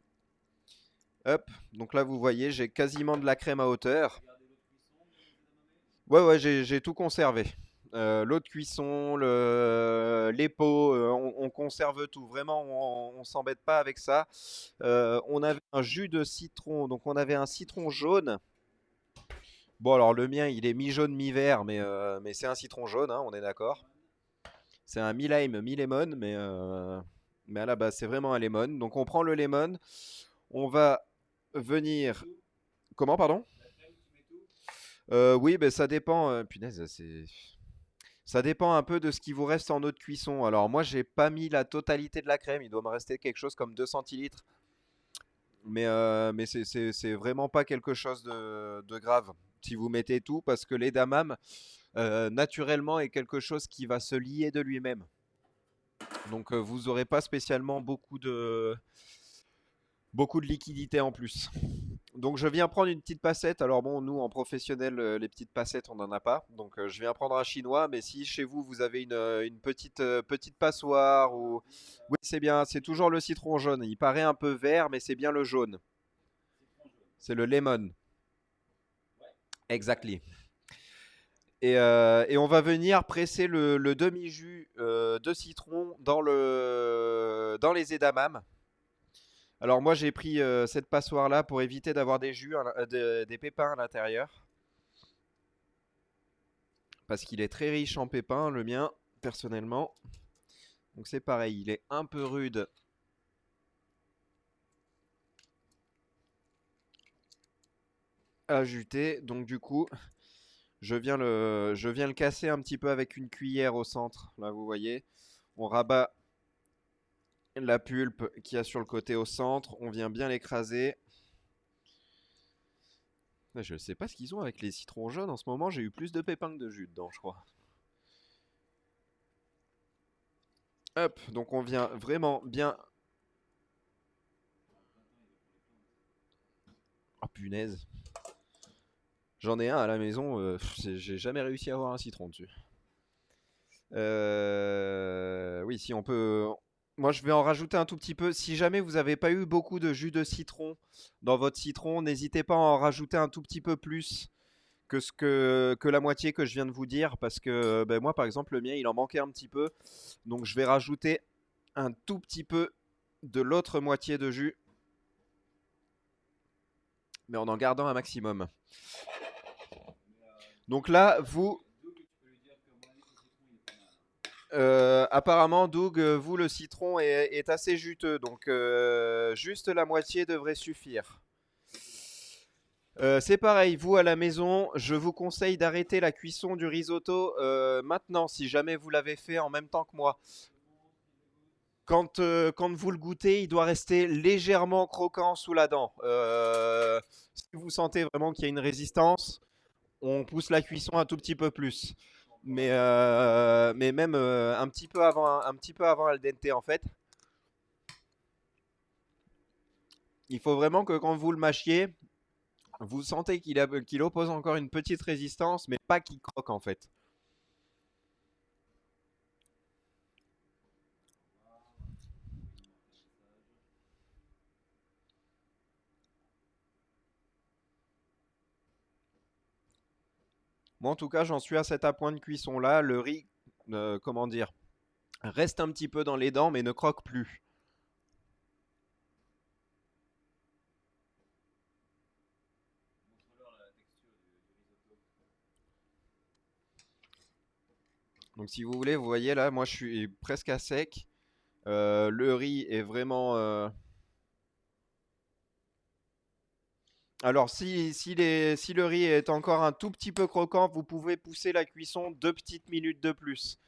Hop, donc là vous voyez, j'ai quasiment de la crème à hauteur. Ouais, ouais, j'ai tout conservé. L'eau de cuisson, les pots, on conserve tout. Vraiment, on s'embête pas avec ça. On avait un jus de citron, donc on avait un citron jaune. Bon, alors le mien, il est mi-jaune, mi-vert, mais c'est un citron jaune, hein, on est d'accord. C'est un mi-lime, mi-lemon, mais à la base, c'est vraiment un lemon. Donc on prend le lemon, on va venir. Comment, pardon? Oui, ben ça dépend. Punaise, ça dépend un peu de ce qui vous reste en eau de cuisson. Alors moi, j'ai pas mis la totalité de la crème. Il doit me rester quelque chose comme 2 centilitres. Mais c'est vraiment pas quelque chose de grave. Si vous mettez tout, parce que l'édamame, naturellement, est quelque chose qui va se lier de lui-même. Donc vous n'aurez pas spécialement beaucoup de liquidité en plus. Donc je viens prendre une petite passette. Alors bon, nous en professionnel, les petites passettes, on n'en a pas. Donc je viens prendre un chinois. Mais si chez vous, vous avez une petite passoire ou... Oui, c'est bien. C'est toujours le citron jaune. Il paraît un peu vert, mais c'est bien le jaune. C'est le lemon. Exactly. Et on va venir presser le demi-jus de citron dans les edamame. Alors moi j'ai pris cette passoire là pour éviter d'avoir des jus, des pépins à l'intérieur. Parce qu'il est très riche en pépins, le mien, personnellement. Donc c'est pareil, il est un peu rude à juter. Donc du coup, je viens le casser un petit peu avec une cuillère au centre. Là vous voyez, on rabat la pulpe qu'il y a sur le côté au centre. On vient bien l'écraser. Je sais pas ce qu'ils ont avec les citrons jaunes en ce moment. J'ai eu plus de pépins que de jus dedans, je crois. Hop, donc on vient vraiment bien. Oh punaise. J'en ai un à la maison, j'ai jamais réussi à avoir un citron dessus. Oui, si on peut. Moi, je vais en rajouter un tout petit peu. Si jamais vous n'avez pas eu beaucoup de jus de citron dans votre citron, n'hésitez pas à en rajouter un tout petit peu plus que la moitié que je viens de vous dire. Parce que ben, moi, par exemple, le mien, il en manquait un petit peu. Donc, je vais rajouter un tout petit peu de l'autre moitié de jus, mais en gardant un maximum. Donc là, vous, Doug, tu peux lui dire que mon avis, ce citron, il est pas mal. apparemment, Doug, vous, le citron est assez juteux, donc juste la moitié devrait suffire. C'est pareil, vous à la maison, je vous conseille d'arrêter la cuisson du risotto maintenant, si jamais vous l'avez fait en même temps que moi. Quand vous le goûtez, il doit rester légèrement croquant sous la dent. Si vous sentez vraiment qu'il y a une résistance, on pousse la cuisson un tout petit peu plus. Mais même un petit peu avant al dente en fait. Il faut vraiment que quand vous le mâchiez, vous sentez qu'il oppose encore une petite résistance, mais pas qu'il croque en fait. Moi en tout cas, j'en suis à cet appoint de cuisson là. Le riz, comment dire, reste un petit peu dans les dents, mais ne croque plus. Montre-leur la texture du risotto. Donc si vous voulez, vous voyez là, moi je suis presque à sec. Le riz est vraiment. Alors si le riz est encore un tout petit peu croquant, vous pouvez pousser la cuisson 2 petites minutes de plus.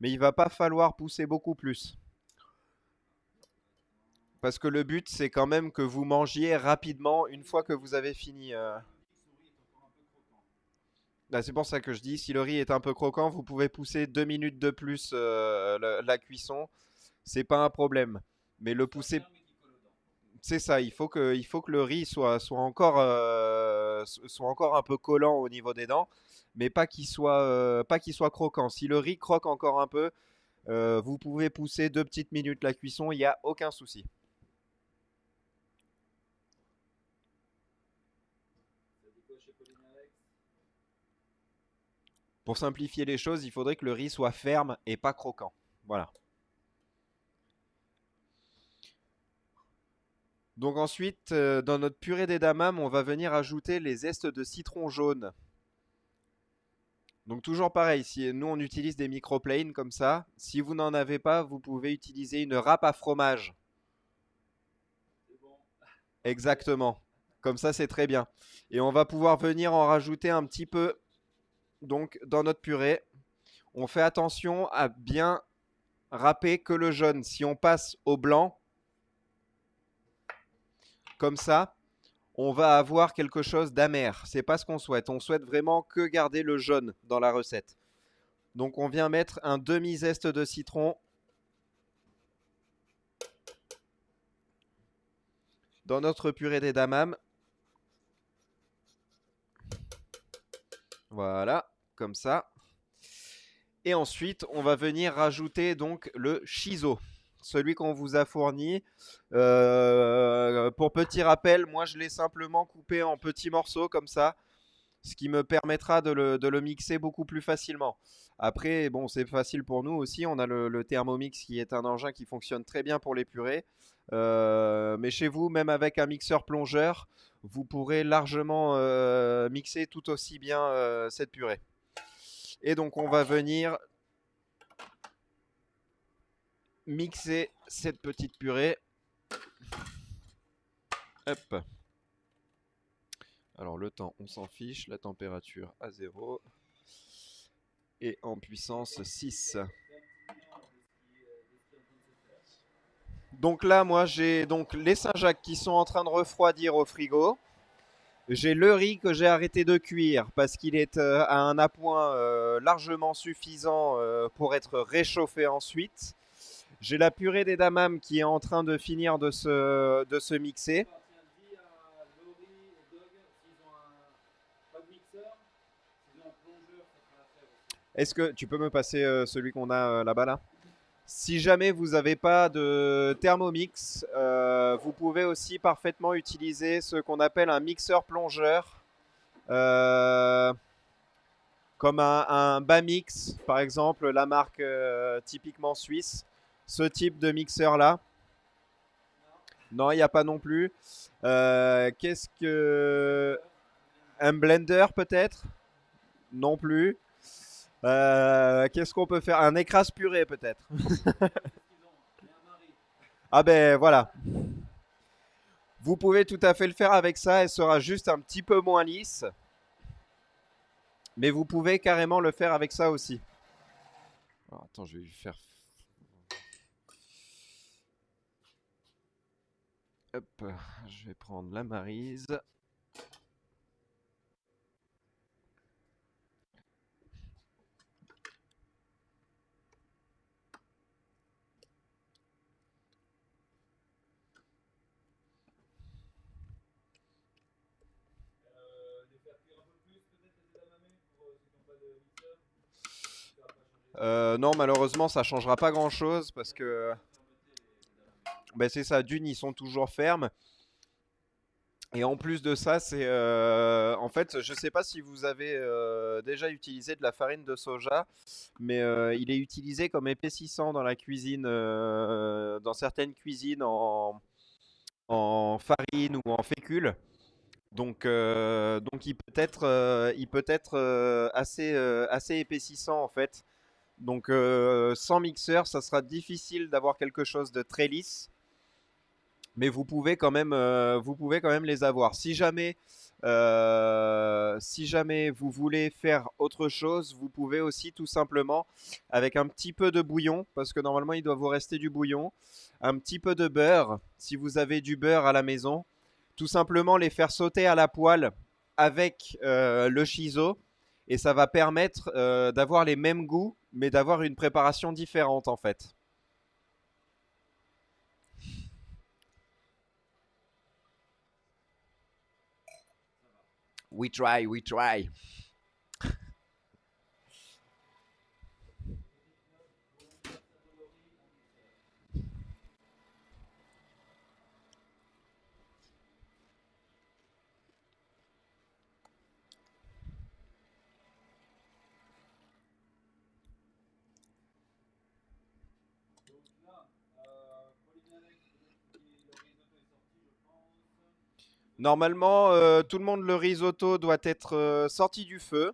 Mais il va pas falloir pousser beaucoup plus. Parce que le but, c'est quand même que vous mangiez rapidement une fois que vous avez fini. Bah, c'est pour ça que je dis, si le riz est un peu croquant, vous pouvez pousser 2 minutes de plus la cuisson. C'est pas un problème. Mais le pousser, c'est ça. Il faut que le riz soit encore un peu collant au niveau des dents, mais pas qu'il soit croquant. Si le riz croque encore un peu, vous pouvez pousser 2 petites minutes la cuisson. Il n'y a aucun souci. Ça dit quoi chez Pauline Alex? Pour simplifier les choses, il faudrait que le riz soit ferme et pas croquant. Voilà. Donc ensuite, dans notre purée d'edamame, on va venir ajouter les zestes de citron jaune. Donc toujours pareil, si nous on utilise des microplanes comme ça, si vous n'en avez pas, vous pouvez utiliser une râpe à fromage. C'est bon. Exactement. Comme ça, c'est très bien. Et on va pouvoir venir en rajouter un petit peu donc dans notre purée. On fait attention à bien râper que le jaune. Si on passe au blanc, comme ça, on va avoir quelque chose d'amer. C'est pas ce qu'on souhaite. On souhaite vraiment que garder le jaune dans la recette. Donc on vient mettre un demi-zeste de citron dans notre purée d'edamame. Voilà, comme ça. Et ensuite, on va venir rajouter donc le shiso, celui qu'on vous a fourni. Pour petit rappel, moi je l'ai simplement coupé en petits morceaux comme ça, ce qui me permettra de le mixer beaucoup plus facilement. Après, bon, c'est facile pour nous aussi. On a le Thermomix qui est un engin qui fonctionne très bien pour les purées. Mais chez vous, même avec un mixeur plongeur, vous pourrez largement mixer tout aussi bien cette purée. Et donc, on va venir mixer cette petite purée. Hop. Alors, le temps, on s'en fiche. La température à 0. Et en puissance 6. Donc là, moi, j'ai donc les Saint-Jacques qui sont en train de refroidir au frigo. J'ai le riz que j'ai arrêté de cuire parce qu'il est à un appoint largement suffisant pour être réchauffé ensuite. J'ai la purée d'edamame qui est en train de finir de se mixer. Tiens, dis à Laurie et Doug s'ils ont pas de mixeur, s'ils ont un plongeur, ça fera l'affaire aussi. Est-ce que tu peux me passer celui qu'on a là-bas là? Si jamais vous n'avez pas de Thermomix, vous pouvez aussi parfaitement utiliser ce qu'on appelle un mixeur plongeur, euh, comme un Bamix, par exemple, la marque typiquement suisse. Ce type de mixeur-là, non, il n'y a pas non plus. Qu'est-ce que... Un blender peut-être? Non plus. Qu'est-ce qu'on peut faire? Un écrase purée peut-être. C'est ce qu'ils ont. Et un mari. Ah ben voilà. Vous pouvez tout à fait le faire avec ça. Elle sera juste un petit peu moins lisse. Mais vous pouvez carrément le faire avec ça aussi. Alors, attends, je vais lui faire. Hop, je vais prendre la maryse. Les faire cuire un peu plus, peut-être les edamame pour ceux qui n'ont pas de mixeur. Ça va pas changer. Non, malheureusement, ça changera pas grand-chose parce Ils ont que la fermeté, les edamame. ben, c'est ça. D'une, ils sont toujours fermes. Et en plus de ça, c'est en fait, je sais pas si vous avez déjà utilisé de la farine de soja, mais il est utilisé comme épaississant dans la cuisine, dans certaines cuisines en farine ou en fécule. Donc il peut être assez épaississant en fait. Donc sans mixeur, ça sera difficile d'avoir quelque chose de très lisse, mais vous pouvez quand même les avoir. Si jamais vous voulez faire autre chose, vous pouvez aussi tout simplement, avec un petit peu de bouillon, parce que normalement il doit vous rester du bouillon, un petit peu de beurre, si vous avez du beurre à la maison, tout simplement les faire sauter à la poêle avec le shiso, et ça va permettre d'avoir les mêmes goûts, mais d'avoir une préparation différente en fait. We try, we try. Petite note, volontaire Satori en mixeur. Donc là, Polynarex, peut-être que le risotto est sorti, je pense. Ils ont juste mis Normalement, tout le monde, le risotto doit être sorti du feu.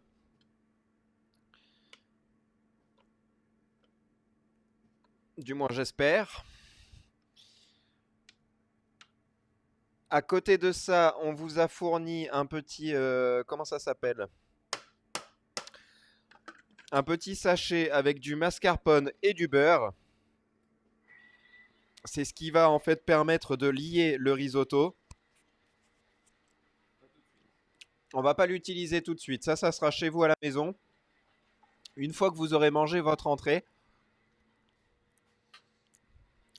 Du moins, j'espère. À côté de ça, on vous a fourni un petit. Comment ça s'appelle? Un petit sachet avec du mascarpone et du beurre. C'est ce qui va en fait permettre de lier le risotto. pas tout de suite. On va pas l'utiliser tout de suite. Ça sera chez vous à la maison. Une fois que vous aurez mangé votre entrée.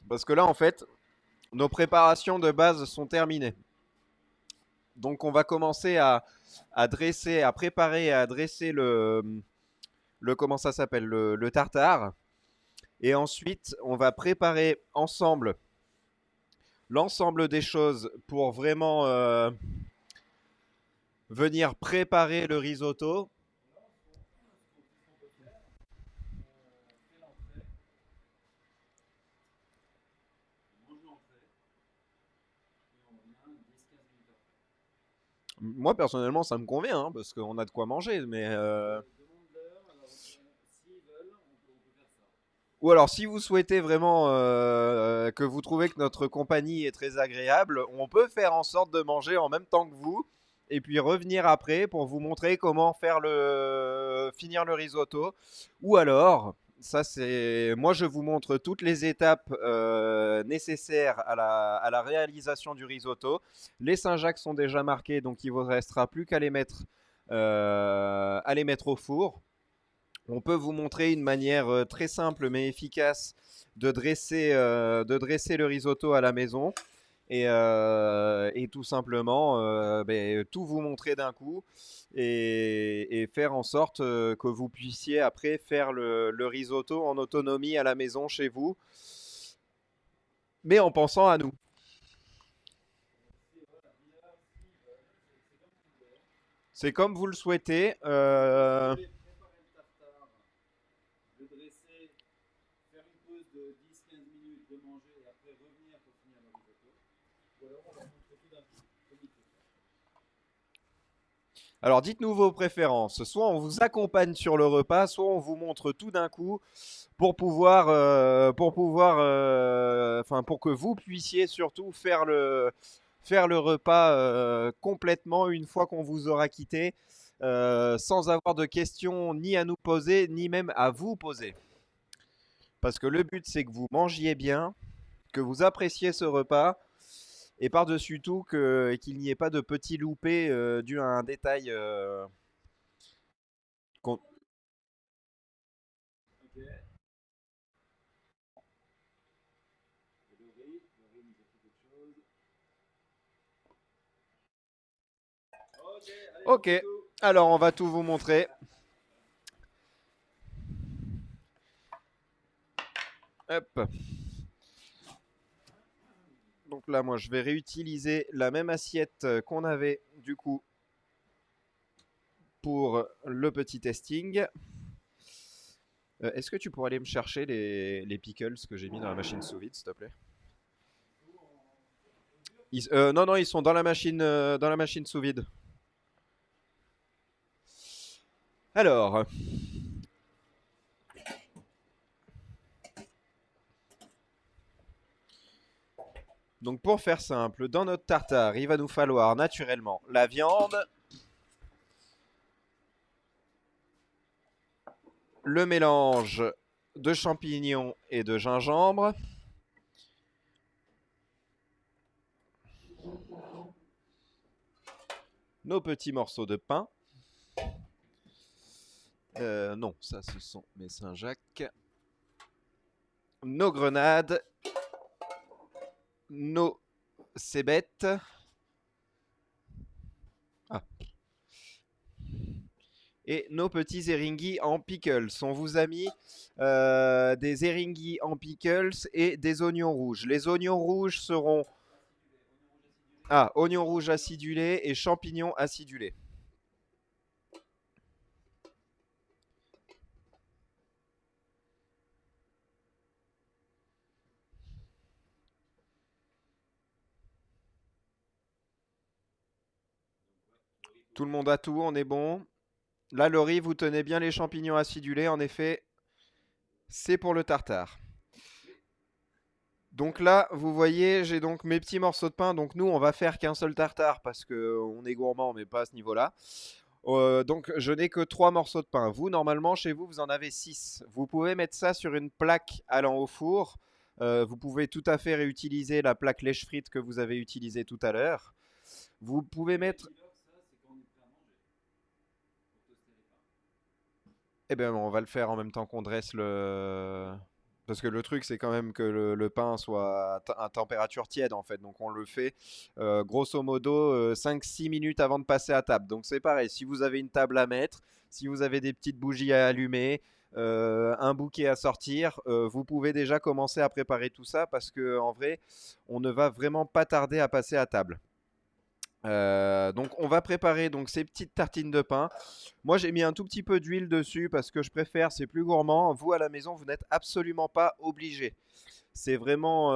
Parce que là, en fait, nos préparations de base sont terminées. Donc, on va commencer à dresser, à préparer, à dresser le comment ça s'appelle, le tartare. Et ensuite, on va préparer ensemble l'ensemble des choses pour vraiment venir préparer le risotto. Voilà, qu'est-ce qu'on peut faire? On fait l'entrée, on mange l'entrée, et on revient 10-15 minutes après. Moi, personnellement, ça me convient, hein, parce qu'on a de quoi manger. Mais Demande-leur, alors s'ils veulent, on peut faire ça. ou alors, si vous souhaitez vraiment que vous trouvez que notre compagnie est très agréable, on peut faire en sorte de manger en même temps que vous, et puis revenir après pour vous montrer comment finir le risotto. Ou alors, ça c'est, moi je vous montre toutes les étapes nécessaires à la réalisation du risotto. Les Saint-Jacques sont déjà marqués, donc il vous restera plus qu'à les mettre au four. On peut vous montrer une manière très simple mais efficace de dresser le risotto à la maison et tout simplement tout vous montrer d'un coup et faire en sorte que vous puissiez après faire le risotto en autonomie à la maison chez vous, mais en pensant à nous. Si, voilà, dis-leur s'ils veulent, c'est comme vous voulez. C'est comme vous le souhaitez. Soit si vous voulez préparer le tartare, le dresser, faire une pause de 10-15 minutes, de manger et après revenir pour finir le risotto. Ou alors on leur montre tout d'un coup, comme il faut faire. Alors dites-nous vos préférences. Soit on vous accompagne sur le repas, soit on vous montre tout d'un coup enfin pour que vous puissiez surtout faire le repas complètement une fois qu'on vous aura quitté, sans avoir de questions ni à nous poser, ni même à vous poser. Parce que le but c'est que vous mangiez bien, que vous appréciez ce repas, et par-dessus tout qu'il n'y ait pas de petits loupés dus à un détail. Qu'on- Ok. Et le riz nous a fait quelque chose. Ok, allez, Ok, montrez tout. alors on va tout vous montrer. Hop. Donc là, moi, je vais réutiliser la même assiette qu'on avait du coup pour le petit testing. Est-ce que tu pourrais aller me chercher les pickles que j'ai mis dans la machine sous vide, s'il te plaît? Non, non, ils sont dans la machine sous vide. Alors, donc pour faire simple, dans notre tartare, il va nous falloir naturellement la viande, le mélange de champignons et de gingembre, nos petits morceaux de pain. Non, ça ce sont mes Saint-Jacques. Nos grenades, nos cébettes. Ah. Et nos petits éringuis en pickles. On vous a mis des éringuis en pickles et des oignons rouges. Les oignons rouges seront oignons rouges acidulés et champignons acidulés. Tout le monde a tout, on est bon. Là, le riz, vous tenez bien les champignons acidulés. En effet, c'est pour le tartare. Donc là, vous voyez, j'ai donc mes petits morceaux de pain. Donc nous, on va faire qu'un seul tartare parce que on est gourmand, mais pas à ce niveau-là. Donc je n'ai que 3 morceaux de pain. Vous, normalement, chez vous, vous en avez 6. Vous pouvez mettre ça sur une plaque allant au four. Vous pouvez tout à fait réutiliser la plaque lèche frite que vous avez utilisée tout à l'heure. Vous pouvez mettre... Ça, c'est quand on est prêt à manger. Pour toaster les pains. Eh bien, on va le faire en même temps qu'on dresse le... Parce que le truc, c'est quand même que le pain soit à température tiède, en fait. Donc, on le fait grosso modo 5-6 minutes avant de passer à table. Donc, c'est pareil. Si vous avez une table à mettre, si vous avez des petites bougies à allumer, un bouquet à sortir, vous pouvez déjà commencer à préparer tout ça parce que en vrai, on ne va vraiment pas tarder à passer à table. Donc on va préparer donc ces petites tartines de pain. Moi j'ai mis un tout petit peu d'huile dessus parce que je préfère, c'est plus gourmand. Vous à la maison, vous n'êtes absolument pas obligé. C'est vraiment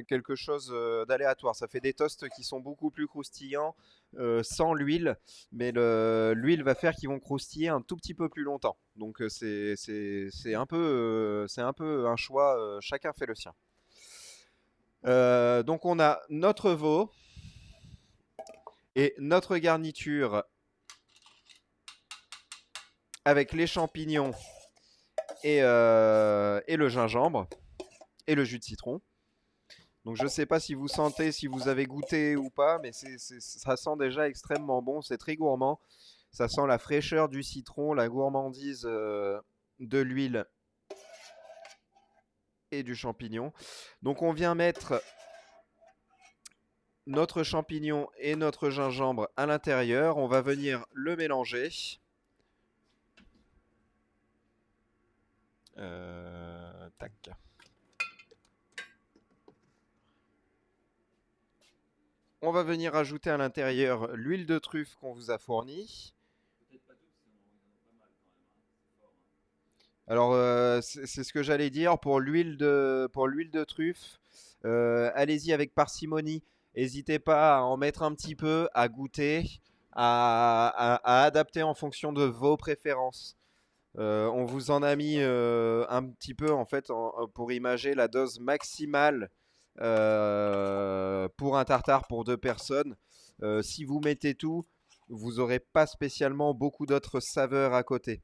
quelque chose d'aléatoire. Ça fait des toasts qui sont beaucoup plus croustillants sans l'huile, mais l'huile va faire qu'ils vont croustiller un tout petit peu plus longtemps. Donc c'est un peu un choix. Chacun fait le sien. Donc on a notre veau et notre garniture avec les champignons et le gingembre et le jus de citron. Donc je ne sais pas si vous sentez, si vous avez goûté ou pas, mais ça sent déjà extrêmement bon, c'est très gourmand. Ça sent la fraîcheur du citron, la gourmandise de l'huile et du champignon. Donc on vient mettre notre champignon et notre gingembre à l'intérieur. On va venir le mélanger. Tac. On va venir ajouter à l'intérieur l'huile de truffe qu'on vous a fournie. Peut-être pas toutes, parce qu'il y en a pas mal quand même. Hein. C'est fort. Hein. Alors, c'est ce que j'allais dire pour l'huile de truffe. Allez-y avec parcimonie. N'hésitez pas à en mettre un petit peu, à goûter. à adapter en fonction de vos préférences. On vous en a mis un petit peu en fait pour imager la dose maximale pour un tartare pour deux personnes. Si vous mettez tout, vous n'aurez pas spécialement beaucoup d'autres saveurs à côté.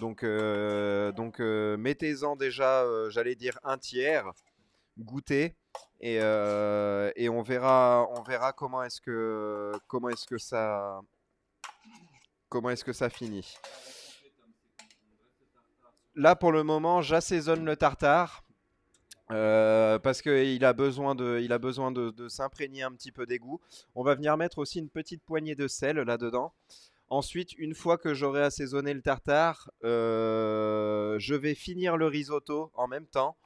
Donc, mettez-en déjà, j'allais dire un tiers, goûtez et on verra comment est-ce que ça finit. Là, pour le moment, j'assaisonne le tartare parce qu'il a besoin de s'imprégner un petit peu d'égout. On va venir mettre aussi une petite poignée de sel là-dedans. Ensuite, une fois que j'aurai assaisonné le tartare, je vais finir le risotto en même temps.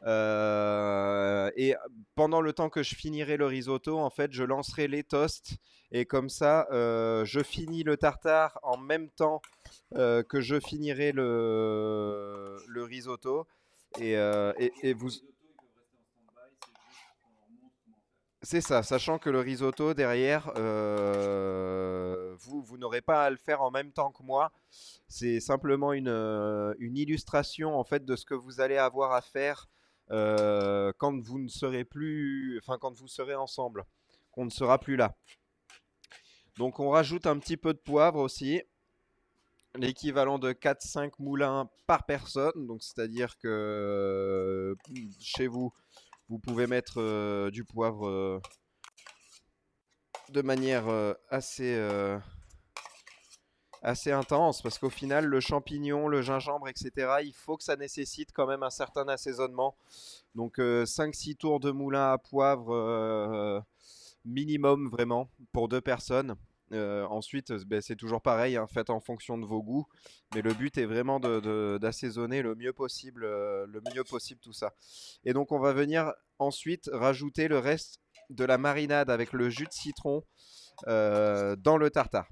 Et pendant le temps que je finirai le risotto, en fait, je lancerai les toasts. Et comme ça, je finis le tartare en même temps que je finirai le risotto. Et vous, c'est ça, sachant que le risotto derrière, vous n'aurez pas à le faire en même temps que moi. C'est simplement une illustration en fait de ce que vous allez avoir à faire quand vous ne serez plus, enfin quand vous serez ensemble, qu'on ne sera plus là. Donc on rajoute un petit peu de poivre aussi, l'équivalent de 4-5 moulins par personne. Donc c'est-à-dire que chez vous, vous pouvez mettre du poivre de manière assez intense parce qu'au final, le champignon, le gingembre, etc., il faut que ça nécessite quand même un certain assaisonnement. Donc 5-6 tours de moulin à poivre minimum vraiment pour deux personnes. Ensuite, ben, c'est toujours pareil, hein, faites en fonction de vos goûts, mais le but est vraiment d'assaisonner le mieux possible tout ça. Et donc on va venir ensuite rajouter le reste de la marinade avec le jus de citron dans le tartare.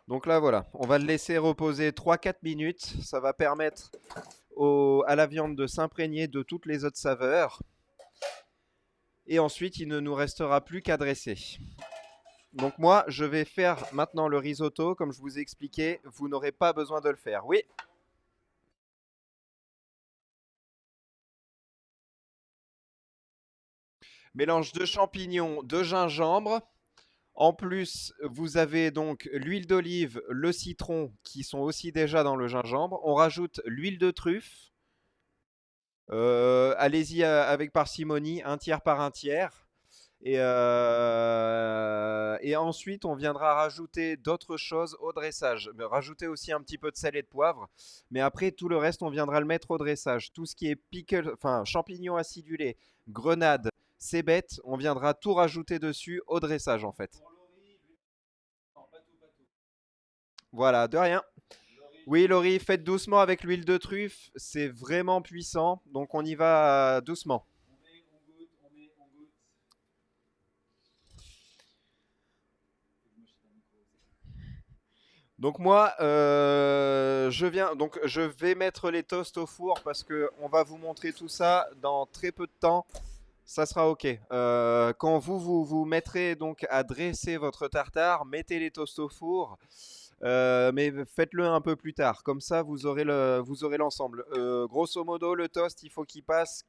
Donc là voilà, on va le laisser reposer 3-4 minutes, ça va permettre à la viande de s'imprégner de toutes les autres saveurs. Et ensuite, il ne nous restera plus qu'à dresser. Donc moi, je vais faire maintenant le risotto. Comme je vous ai expliqué, vous n'aurez pas besoin de le faire. Oui. Mélange de champignons, de gingembre. En plus, vous avez donc l'huile d'olive, le citron qui sont aussi déjà dans le gingembre. On rajoute l'huile de truffe. Allez-y avec parcimonie, un tiers par un tiers. Et ensuite, on viendra rajouter d'autres choses au dressage. Rajouter aussi un petit peu de sel et de poivre. Mais après, tout le reste, on viendra le mettre au dressage. Tout ce qui est pickle, enfin champignons acidulés, grenades, cébettes, on viendra tout rajouter dessus au dressage en fait. Voilà, de rien. Oui, Laurie, faites doucement avec l'huile de truffe. C'est vraiment puissant. Donc on y va doucement. Donc moi, je vais mettre les toasts au four parce que on va vous montrer tout ça dans très peu de temps. Ça sera ok. Quand vous mettrez donc à dresser votre tartare, mettez les toasts au four, mais faites-le un peu plus tard. Comme ça, vous aurez l'ensemble. Grosso modo, le toast, il faut qu'il passe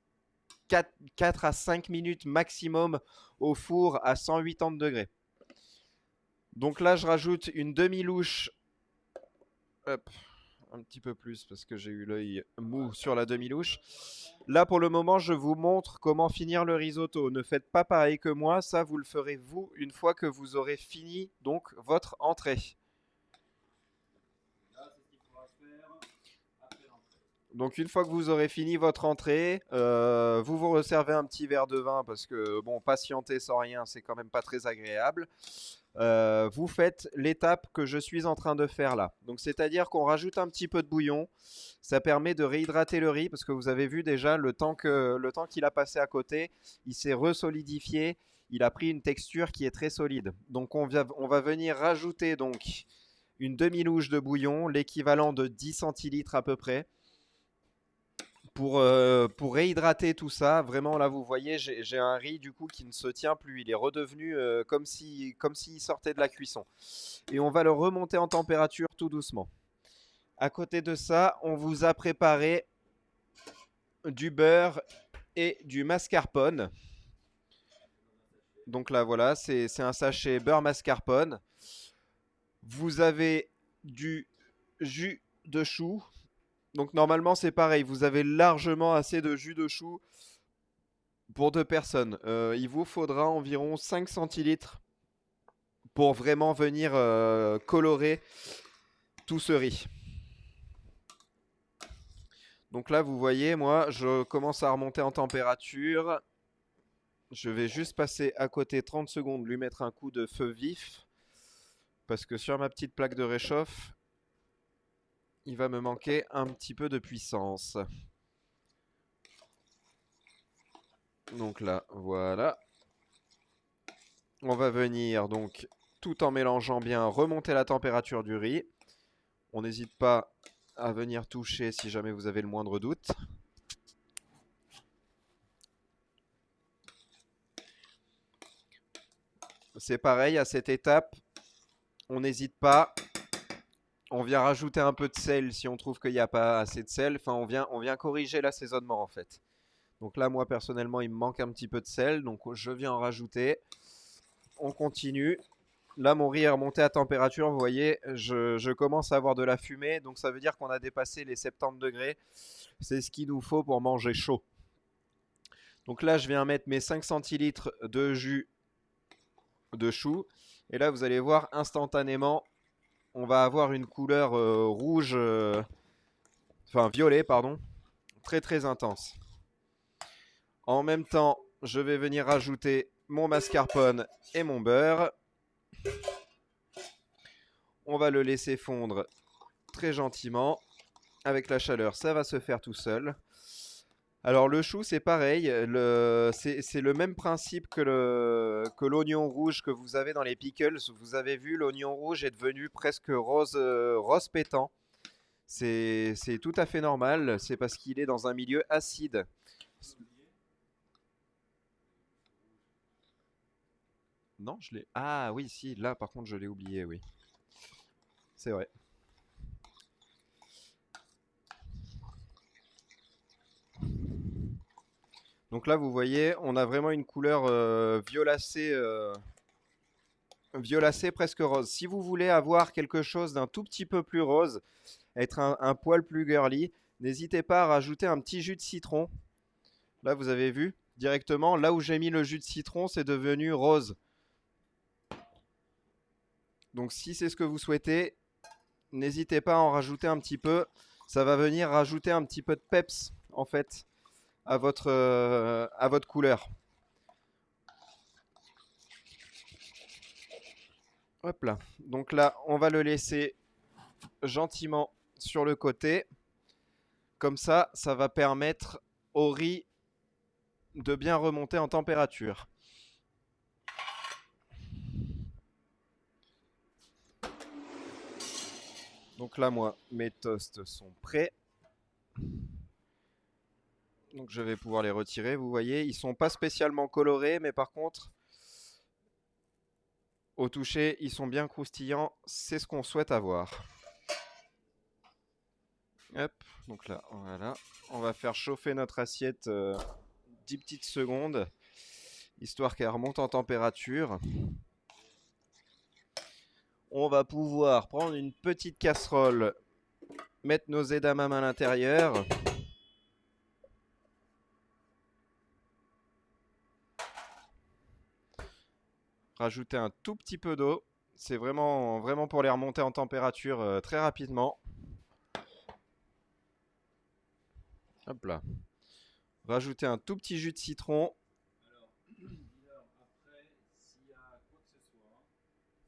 4 à 5 minutes maximum au four à 180 degrés. Donc là, je rajoute une demi-louche. Hop, un petit peu plus parce que j'ai eu l'œil mou sur la demi-louche. Là, pour le moment, je vous montre comment finir le risotto. Ne faites pas pareil que moi, ça vous le ferez vous une fois que vous aurez fini donc votre entrée. Donc une fois que vous aurez fini votre entrée, vous vous resservez un petit verre de vin parce que bon, patienter sans rien, c'est quand même pas très agréable. Vous faites l'étape que je suis en train de faire là. Donc c'est-à-dire qu'on rajoute un petit peu de bouillon. Ça permet de réhydrater le riz parce que vous avez vu déjà le temps qu'il a passé à côté, il s'est resolidifié. Il a pris une texture qui est très solide. Donc on va venir rajouter donc une demi-louche de bouillon, l'équivalent de 10 centilitres à peu près, pour réhydrater tout ça, vraiment là vous voyez, j'ai un riz du coup qui ne se tient plus. Il est redevenu comme s'il sortait de la cuisson. Et on va le remonter en température tout doucement. À côté de ça, on vous a préparé du beurre et du mascarpone. Donc là voilà, c'est un sachet beurre mascarpone. Vous avez du jus de chou. Donc normalement c'est pareil, vous avez largement assez de jus de chou pour deux personnes. Il vous faudra environ 5 centilitres pour vraiment venir colorer tout ce riz. Donc là vous voyez, moi je commence à remonter en température. Je vais juste passer à côté 30 secondes, lui mettre un coup de feu vif. Parce que sur ma petite plaque de réchauffe, il va me manquer un petit peu de puissance. Donc là, voilà. On va venir donc, tout en mélangeant bien, remonter la température du riz. On n'hésite pas à venir toucher si jamais vous avez le moindre doute. C'est pareil, à cette étape, on n'hésite pas. On vient rajouter un peu de sel si on trouve qu'il n'y a pas assez de sel. Enfin, on vient corriger l'assaisonnement en fait. Donc là, moi personnellement, il me manque un petit peu de sel, donc je viens en rajouter. On continue. Là, mon riz est remonté à température. Vous voyez, je commence à avoir de la fumée, donc ça veut dire qu'on a dépassé les 70 degrés. C'est ce qu'il nous faut pour manger chaud. Donc là, je viens mettre mes 5 centilitres de jus de chou. Et là, vous allez voir instantanément, on va avoir une couleur rouge, enfin violet, pardon, très très intense. En même temps, je vais venir rajouter mon mascarpone et mon beurre. On va le laisser fondre très gentiment. Avec la chaleur, ça va se faire tout seul. Alors le chou, c'est pareil. C'est le même principe que l'oignon rouge que vous avez dans les pickles. Vous avez vu, l'oignon rouge est devenu presque rose, rose pétant. C'est tout à fait normal. C'est parce qu'il est dans un milieu acide. Non, je l'ai. Ah oui, si. Là, par contre, je l'ai oublié. Oui, c'est vrai. Donc là, vous voyez, on a vraiment une couleur violacée presque rose. Si vous voulez avoir quelque chose d'un tout petit peu plus rose, être un poil plus girly, n'hésitez pas à rajouter un petit jus de citron. Là, vous avez vu directement, là où j'ai mis le jus de citron, c'est devenu rose. Donc si c'est ce que vous souhaitez, n'hésitez pas à en rajouter un petit peu. Ça va venir rajouter un petit peu de peps, en fait, à votre couleur. Hop là. Donc là, on va le laisser gentiment sur le côté. Comme ça va permettre au riz de bien remonter en température. Donc là, moi, mes toasts sont prêts. Donc je vais pouvoir les retirer. Vous voyez, ils sont pas spécialement colorés, mais par contre, au toucher, ils sont bien croustillants. C'est ce qu'on souhaite avoir. Hop, donc là, voilà. On va faire chauffer notre assiette 10 petites secondes, histoire qu'elle remonte en température. On va pouvoir prendre une petite casserole, mettre nos edamame à l'intérieur. Rajouter un tout petit peu d'eau. C'est vraiment, vraiment pour les remonter en température très rapidement. Hop là. Rajouter un tout petit jus de citron. Alors, Miller, après, s'il y a quoi que ce soit,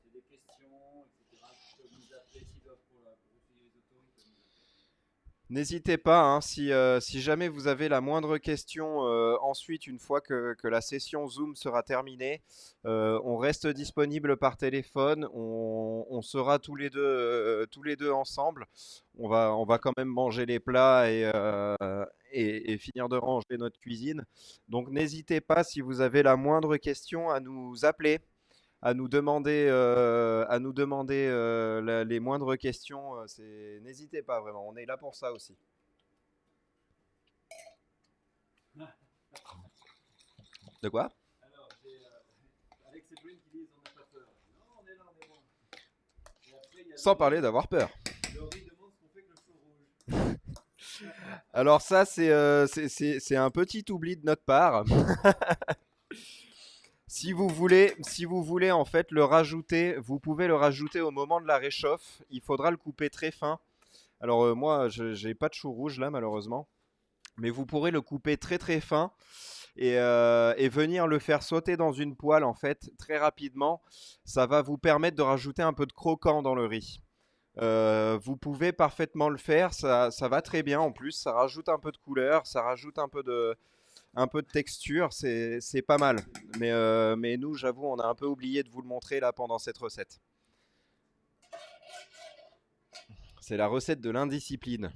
c'est des questions, etc., ils peuvent nous appeler s'ils doivent pour la, pour utiliser les autos, ils peuvent nous appeler. N'hésitez pas, hein, si jamais vous avez la moindre question ensuite, une fois que la session Zoom sera terminée, on reste disponible par téléphone, on sera tous les deux ensemble. On va quand même manger les plats et finir de ranger notre cuisine. Donc n'hésitez pas, si vous avez la moindre question, à nous appeler, à nous demander les moindres questions. N'hésitez pas vraiment, on est là pour ça aussi. De quoi? Alors, j'ai Alex et Brune qui disent on n'a pas peur. Non, on est là, on est bon. Et après, il y a Sans parler d'avoir peur. Laurie demande ce qu'on fait avec le feu rouge. Alors ça, c'est un petit oubli de notre part. Si vous voulez en fait le rajouter, vous pouvez le rajouter au moment de la réchauffe. Il faudra le couper très fin. Alors moi, je j'ai pas de chou rouge là malheureusement, mais vous pourrez le couper très très fin et venir le faire sauter dans une poêle en fait très rapidement. Ça va vous permettre de rajouter un peu de croquant dans le riz. Vous pouvez parfaitement le faire, ça va très bien en plus, ça rajoute un peu de couleur, ça rajoute un peu de texture, c'est pas mal. Mais nous, j'avoue, on a un peu oublié de vous le montrer là pendant cette recette. C'est la recette de l'indiscipline.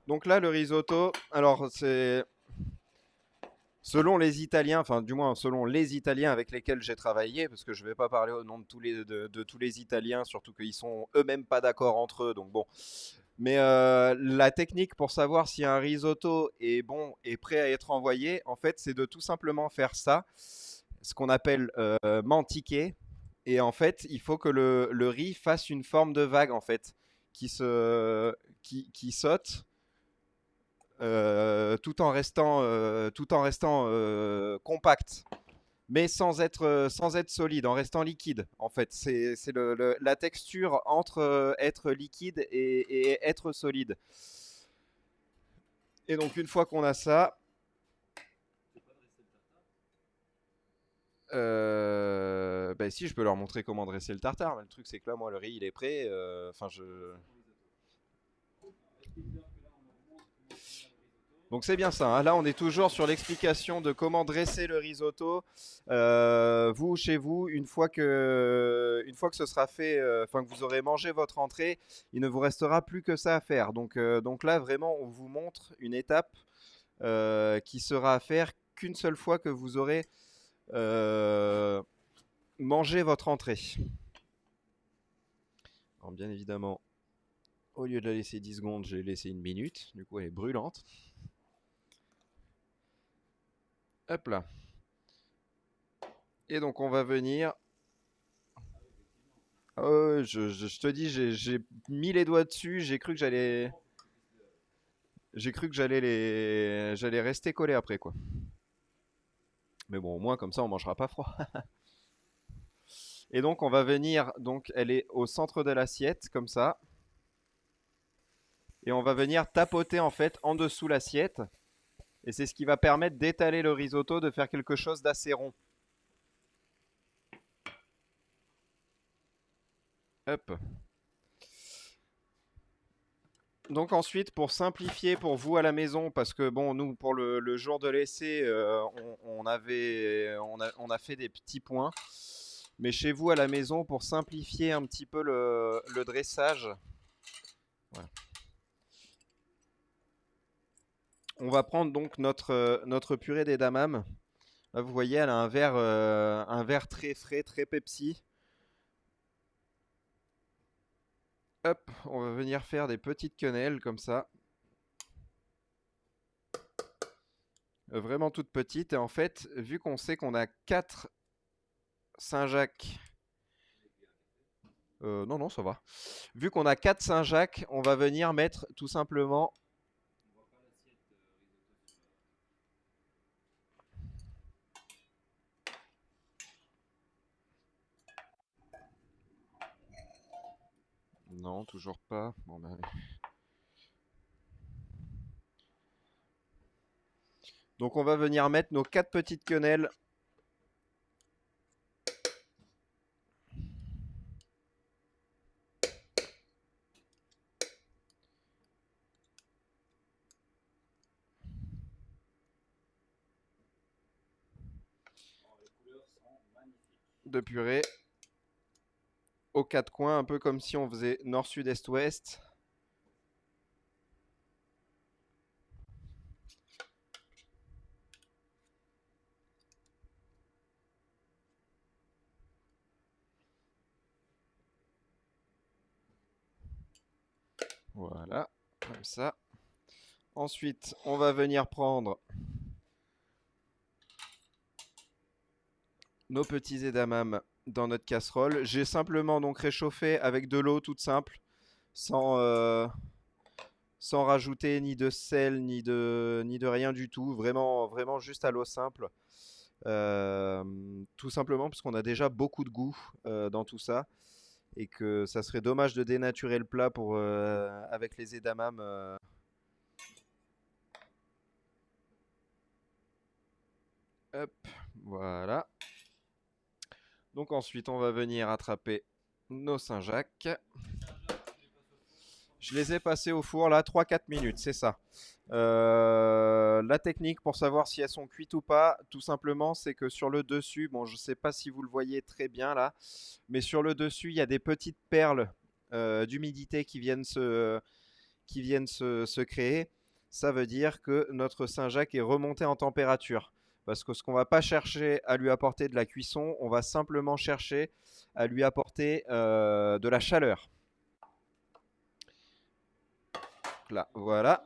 Donc là, le risotto, alors c'est selon les Italiens, enfin du moins selon les Italiens avec lesquels j'ai travaillé, parce que je ne vais pas parler au nom de tous les Italiens, surtout qu'ils sont eux-mêmes pas d'accord entre eux, donc bon. Mais la technique pour savoir si un risotto est bon et prêt à être envoyé, en fait, c'est de tout simplement faire ça, ce qu'on appelle mantiquer. Et en fait, il faut que le riz fasse une forme de vague, en fait, qui saute tout en restant compact, mais sans être solide, en restant liquide. En fait, c'est la texture entre être liquide et être solide. Et donc, une fois qu'on a ça, ben si, je peux leur montrer comment dresser le tartare. Mais le truc, c'est que là, moi, le riz, il est prêt. Enfin, Donc c'est bien ça, hein. Là, on est toujours sur l'explication de comment dresser le risotto. Vous, chez vous, une fois que ce sera fait, enfin que vous aurez mangé votre entrée, il ne vous restera plus que ça à faire. Donc là, vraiment, on vous montre une étape qui sera à faire qu'une seule fois que vous aurez mangé votre entrée. Alors, bien évidemment, au lieu de la laisser 10 secondes, j'ai laissé une minute. Du coup, elle est brûlante. Hop là. Et donc on va venir. Je te dis, j'ai mis les doigts dessus, j'ai cru que j'allais rester collé après quoi. Mais bon, au moins comme ça on mangera pas froid. Et donc on va venir, donc elle est au centre de l'assiette comme ça, et on va venir tapoter en fait en dessous l'assiette, et c'est ce qui va permettre d'étaler le risotto, de faire quelque chose d'assez rond. Hop. Donc ensuite, pour simplifier pour vous à la maison, parce que bon, nous pour le jour de l'essai, on a fait des petits points, mais chez vous à la maison, pour simplifier un petit peu le dressage, voilà. On va prendre donc notre purée d'edamame. Là, vous voyez, elle a un verre très frais, très Pepsi. Hop, on va venir faire des petites quenelles comme ça. Vraiment toutes petites. Et en fait, vu qu'on sait qu'on a 4 Saint-Jacques. Non, non, ça va. Vu qu'on a 4 Saint-Jacques, on va venir mettre tout simplement. Non, toujours pas. Bon, ben, donc on va venir mettre nos 4 petites quenelles de purée aux quatre coins, un peu comme si on faisait nord, sud, est, ouest. Voilà, comme ça. Ensuite, on va venir prendre nos petits edamame dans notre casserole. J'ai simplement donc réchauffé avec de l'eau toute simple, sans, sans rajouter ni de sel, ni de rien du tout. Vraiment, vraiment juste à l'eau simple. Tout simplement parce qu'on a déjà beaucoup de goût dans tout ça. Et que ça serait dommage de dénaturer le plat pour, avec les edamame. Hop, voilà. Donc ensuite, on va venir attraper nos Saint-Jacques. Je les ai passés au four là 3-4 minutes, c'est ça. La technique pour savoir si elles sont cuites ou pas, tout simplement, c'est que sur le dessus, bon, je ne sais pas si vous le voyez très bien là, mais sur le dessus, il y a des petites perles d'humidité qui viennent se créer. Ça veut dire que notre Saint-Jacques est remonté en température. Parce que ce qu'on va pas chercher à lui apporter de la cuisson, on va simplement chercher à lui apporter de la chaleur. Là, voilà.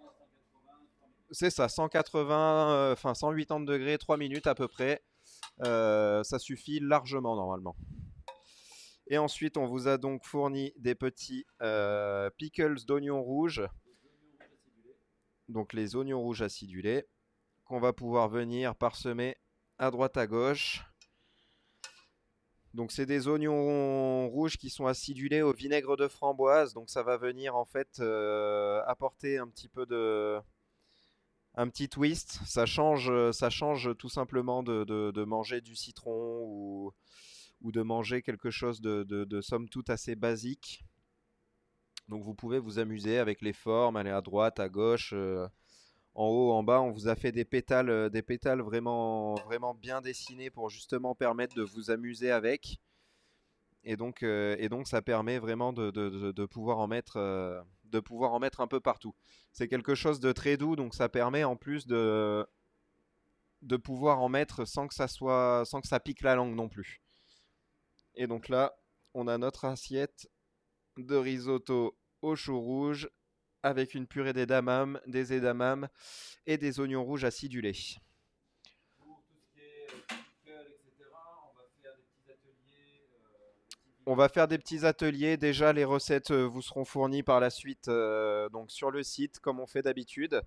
C'est ça, 180, enfin 180 degrés, 3 minutes à peu près. Ça suffit largement normalement. Et ensuite, on vous a donc fourni des petits pickles d'oignons rouges. Donc les oignons rouges acidulés qu'on va pouvoir venir parsemer à droite à gauche. Donc c'est des oignons rouges qui sont acidulés au vinaigre de framboise. Donc ça va venir en fait apporter un petit peu de un petit twist. Ça change tout simplement de manger du citron ou de manger quelque chose de somme toute assez basique. Donc vous pouvez vous amuser avec les formes, aller à droite, à gauche, en haut, en bas. On vous a fait des pétales vraiment, vraiment bien dessinés pour justement permettre de vous amuser avec. Et donc ça permet vraiment de pouvoir en mettre, de pouvoir en mettre un peu partout. C'est quelque chose de très doux, donc ça permet en plus de pouvoir en mettre sans que ça pique la langue non plus. Et donc là, on a notre assiette de risotto au chou rouge avec une purée d'edamame, des edamame et des oignons rouges acidulés. Pour tout ce qui est pickle, etc., on va faire des petits ateliers. On va faire des petits ateliers. Déjà, les recettes vous seront fournies par la suite donc sur le site, comme on fait d'habitude.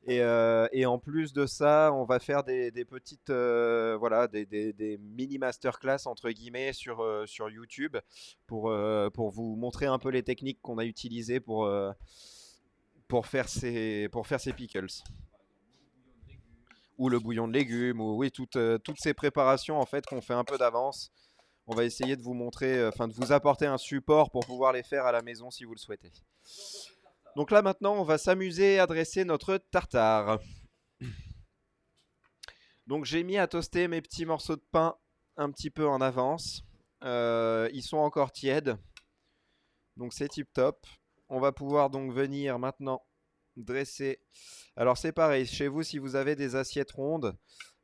Et en plus de ça, on va faire des petites, voilà, des mini masterclass entre guillemets sur YouTube pour vous montrer un peu les techniques qu'on a utilisées pour faire ces pickles. Ou le bouillon de légumes, ou oui, toutes ces préparations en fait qu'on fait un peu d'avance. On va essayer de vous montrer, enfin de vous apporter un support pour pouvoir les faire à la maison si vous le souhaitez. Donc là maintenant, on va s'amuser à dresser notre tartare. Donc j'ai mis à toaster mes petits morceaux de pain un petit peu en avance. Ils sont encore tièdes, donc c'est tip top. On va pouvoir donc venir maintenant dresser. Alors c'est pareil, chez vous si vous avez des assiettes rondes,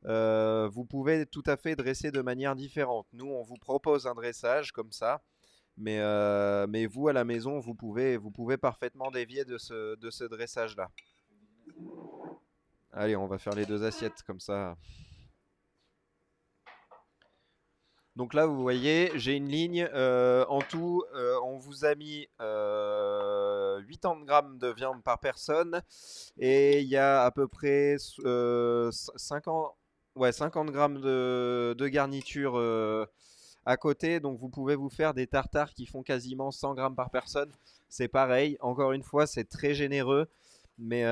vous pouvez tout à fait dresser de manière différente. Nous on vous propose un dressage comme ça, mais vous à la maison vous pouvez parfaitement dévier de ce dressage là. Allez, on va faire les deux assiettes comme ça. Donc là, vous voyez, j'ai une ligne. En tout, on vous a mis 80 grammes de viande par personne. Et il y a à peu près 50, ouais, 50 grammes de garniture à côté. Donc vous pouvez vous faire des tartares qui font quasiment 100 grammes par personne. C'est pareil. Encore une fois, c'est très généreux. Mais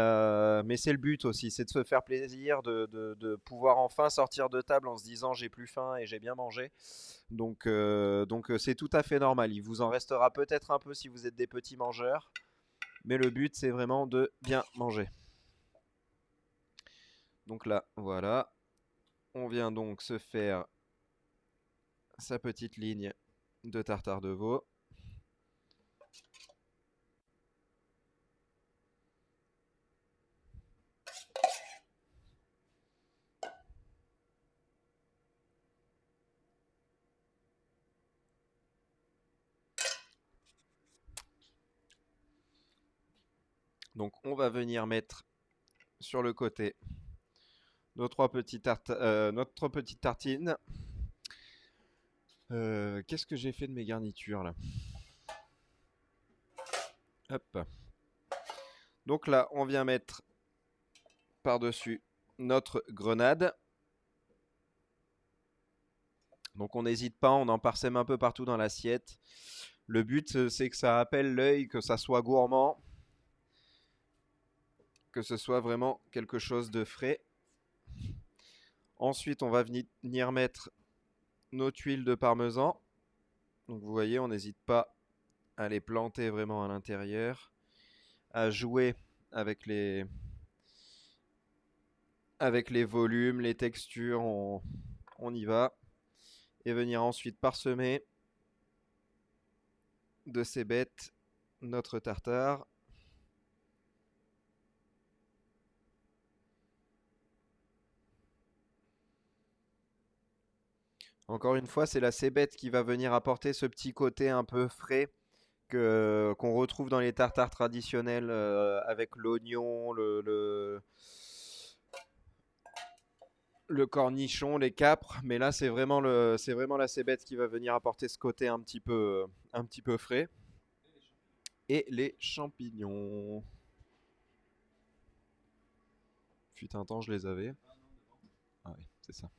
c'est le but aussi, c'est de se faire plaisir, de pouvoir enfin sortir de table en se disant j'ai plus faim et j'ai bien mangé. Donc c'est tout à fait normal. Il vous en restera peut-être un peu si vous êtes des petits mangeurs, mais le but c'est vraiment de bien manger. Donc là, voilà, on vient donc se faire sa petite ligne de tartare de veau. Donc on va venir mettre sur le côté notre petite tartine. Qu'est-ce que j'ai fait de mes garnitures là? Hop. Donc là, on vient mettre par-dessus notre grenade. Donc on n'hésite pas, on en parsème un peu partout dans l'assiette. Le but, c'est que ça appelle l'œil, que ça soit gourmand, que ce soit vraiment quelque chose de frais. Ensuite, on va venir mettre nos tuiles de parmesan. Donc vous voyez, on n'hésite pas à les planter vraiment à l'intérieur, à jouer avec les volumes, les textures, on y va. Et venir ensuite parsemer de ces bêtes notre tartare. Encore une fois, c'est la cébette qui va venir apporter ce petit côté un peu frais qu'on retrouve dans les tartares traditionnels avec l'oignon, le cornichon, les capres. Mais là, c'est vraiment la cébette qui va venir apporter ce côté un petit peu frais. Et les champignons. Fut un temps, je les avais. Ah oui, c'est ça.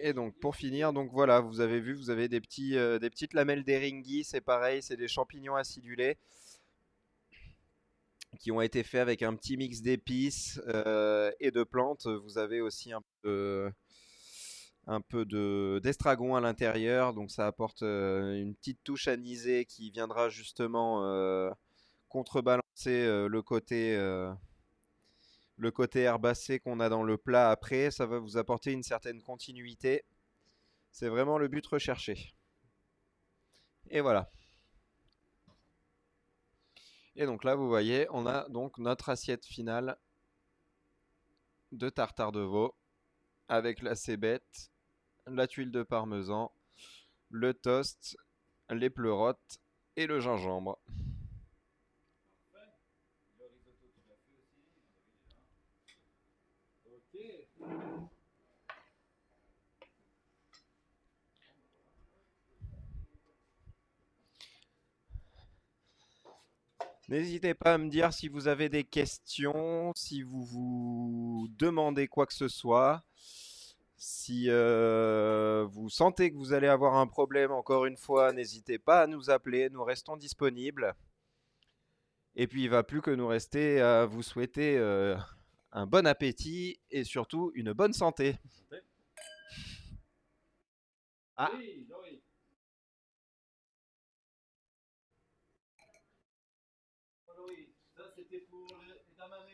Et donc pour finir, donc voilà, vous avez vu, vous avez des petites lamelles d'Eringhi, c'est pareil, c'est des champignons acidulés qui ont été faits avec un petit mix d'épices et de plantes. Vous avez aussi un peu d'estragon à l'intérieur, donc ça apporte une petite touche anisée qui viendra justement contrebalancer le côté herbacé qu'on a dans le plat après. Ça va vous apporter une certaine continuité. C'est vraiment le but recherché. Et voilà. Et donc là, vous voyez, on a donc notre assiette finale de tartare de veau avec la cébette, la tuile de parmesan, le toast, les pleurotes et le gingembre. Parfait. Le risotto, tu l'as fait aussi? Ok. N'hésitez pas à me dire si vous avez des questions, si vous vous demandez quoi que ce soit. Si vous sentez que vous allez avoir un problème, encore une fois, n'hésitez pas à nous appeler, nous restons disponibles. Et puis il va plus que nous rester à vous souhaiter un bon appétit et surtout une bonne santé. Santé. Ah, Oui, Joey. Joey, ça c'était pour les edamame.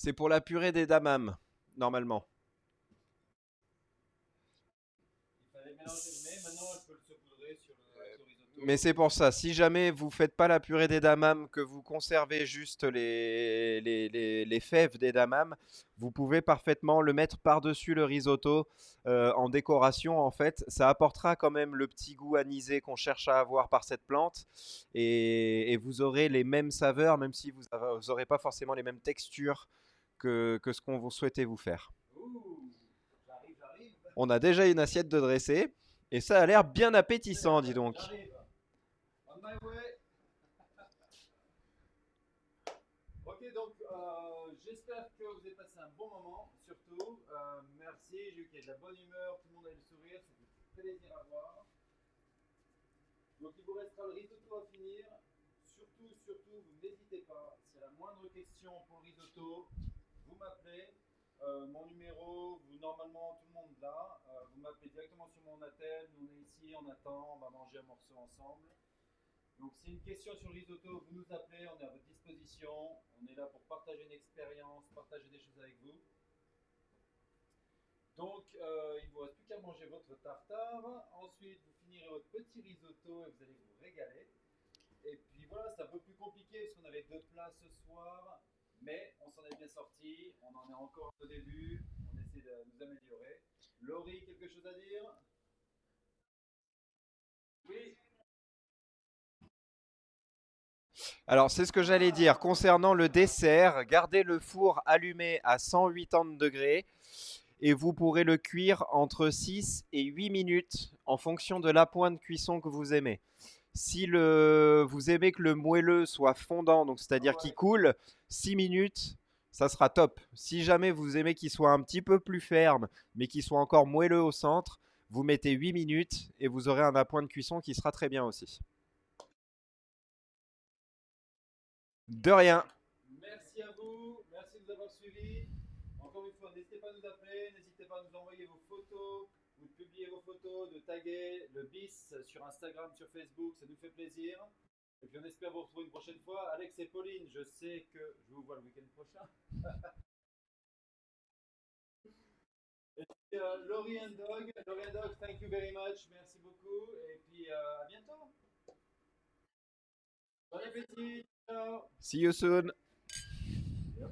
c'est pour la purée des damames, normalement. Il fallait mélanger le mets. Maintenant, je peux le saupoudrer sur le risotto. Mais c'est pour ça, si jamais vous faites pas la purée des damames, que vous conservez juste les fèves des damames, vous pouvez parfaitement le mettre par-dessus le risotto en décoration. En fait, ça apportera quand même le petit goût anisé qu'on cherche à avoir par cette plante, et vous aurez les mêmes saveurs, même si vous n'aurez pas forcément les mêmes textures que ce qu'on vous souhaitait vous faire. Ouh, j'arrive, j'arrive. On a déjà une assiette de dressé, et ça a l'air bien appétissant, dis donc. J'arrive. On my way. Ok, donc j'espère que vous avez passé un bon moment, surtout. Merci, j'ai vu qu'il y a de la bonne humeur, tout le monde a le sourire, c'était plaisir à voir. Donc il vous restera le risotto à finir. Surtout, vous n'hésitez pas. S'il y a la moindre question pour le risotto, vous m'appelez. Mon numéro, normalement tout le monde l'a. Vous m'appelez directement sur mon attel. Nous on est ici, on attend, on va manger un morceau ensemble. Donc si une question sur le risotto, vous nous appelez, on est à votre disposition. On est là pour partager une expérience, partager des choses avec vous. Donc, il ne vous reste plus qu'à manger votre tartare. Ensuite, vous finirez votre petit risotto et vous allez vous régaler. Et puis voilà, c'est un peu plus compliqué parce qu'on avait deux plats ce soir, mais on s'en est bien sorti. On en est encore au début. On essaie de nous améliorer. Laurie, quelque chose à dire? Oui. Alors, c'est ce que j'allais dire. Concernant le dessert, gardez le four allumé à 180 degrés et vous pourrez le cuire entre 6 et 8 minutes en fonction de la pointe de cuisson que vous aimez. Si vous aimez que le moelleux soit fondant, donc Ah c'est-à-dire qu'il ouais. coule, 6 minutes, ça sera top. Si jamais vous aimez qu'il soit un petit peu plus ferme, mais qu'il soit encore moelleux au centre, vous mettez 8 minutes et vous aurez un appoint de cuisson qui sera très bien aussi. De rien. Merci à vous. Merci de nous avoir suivis. Encore une fois, n'hésitez pas à nous appeler. N'hésitez pas à nous envoyer vos photos ou de publier vos photos, de taguer le BIS sur Instagram, sur Facebook. Ça nous fait plaisir. Et puis on espère vous retrouver une prochaine fois. Alex et Pauline, je sais que je vous vois le week-end prochain. Et puis, Laurie and Dog, thank you very much. Merci beaucoup. Et puis à bientôt. Bon appétit. Ciao. See you soon. Yep,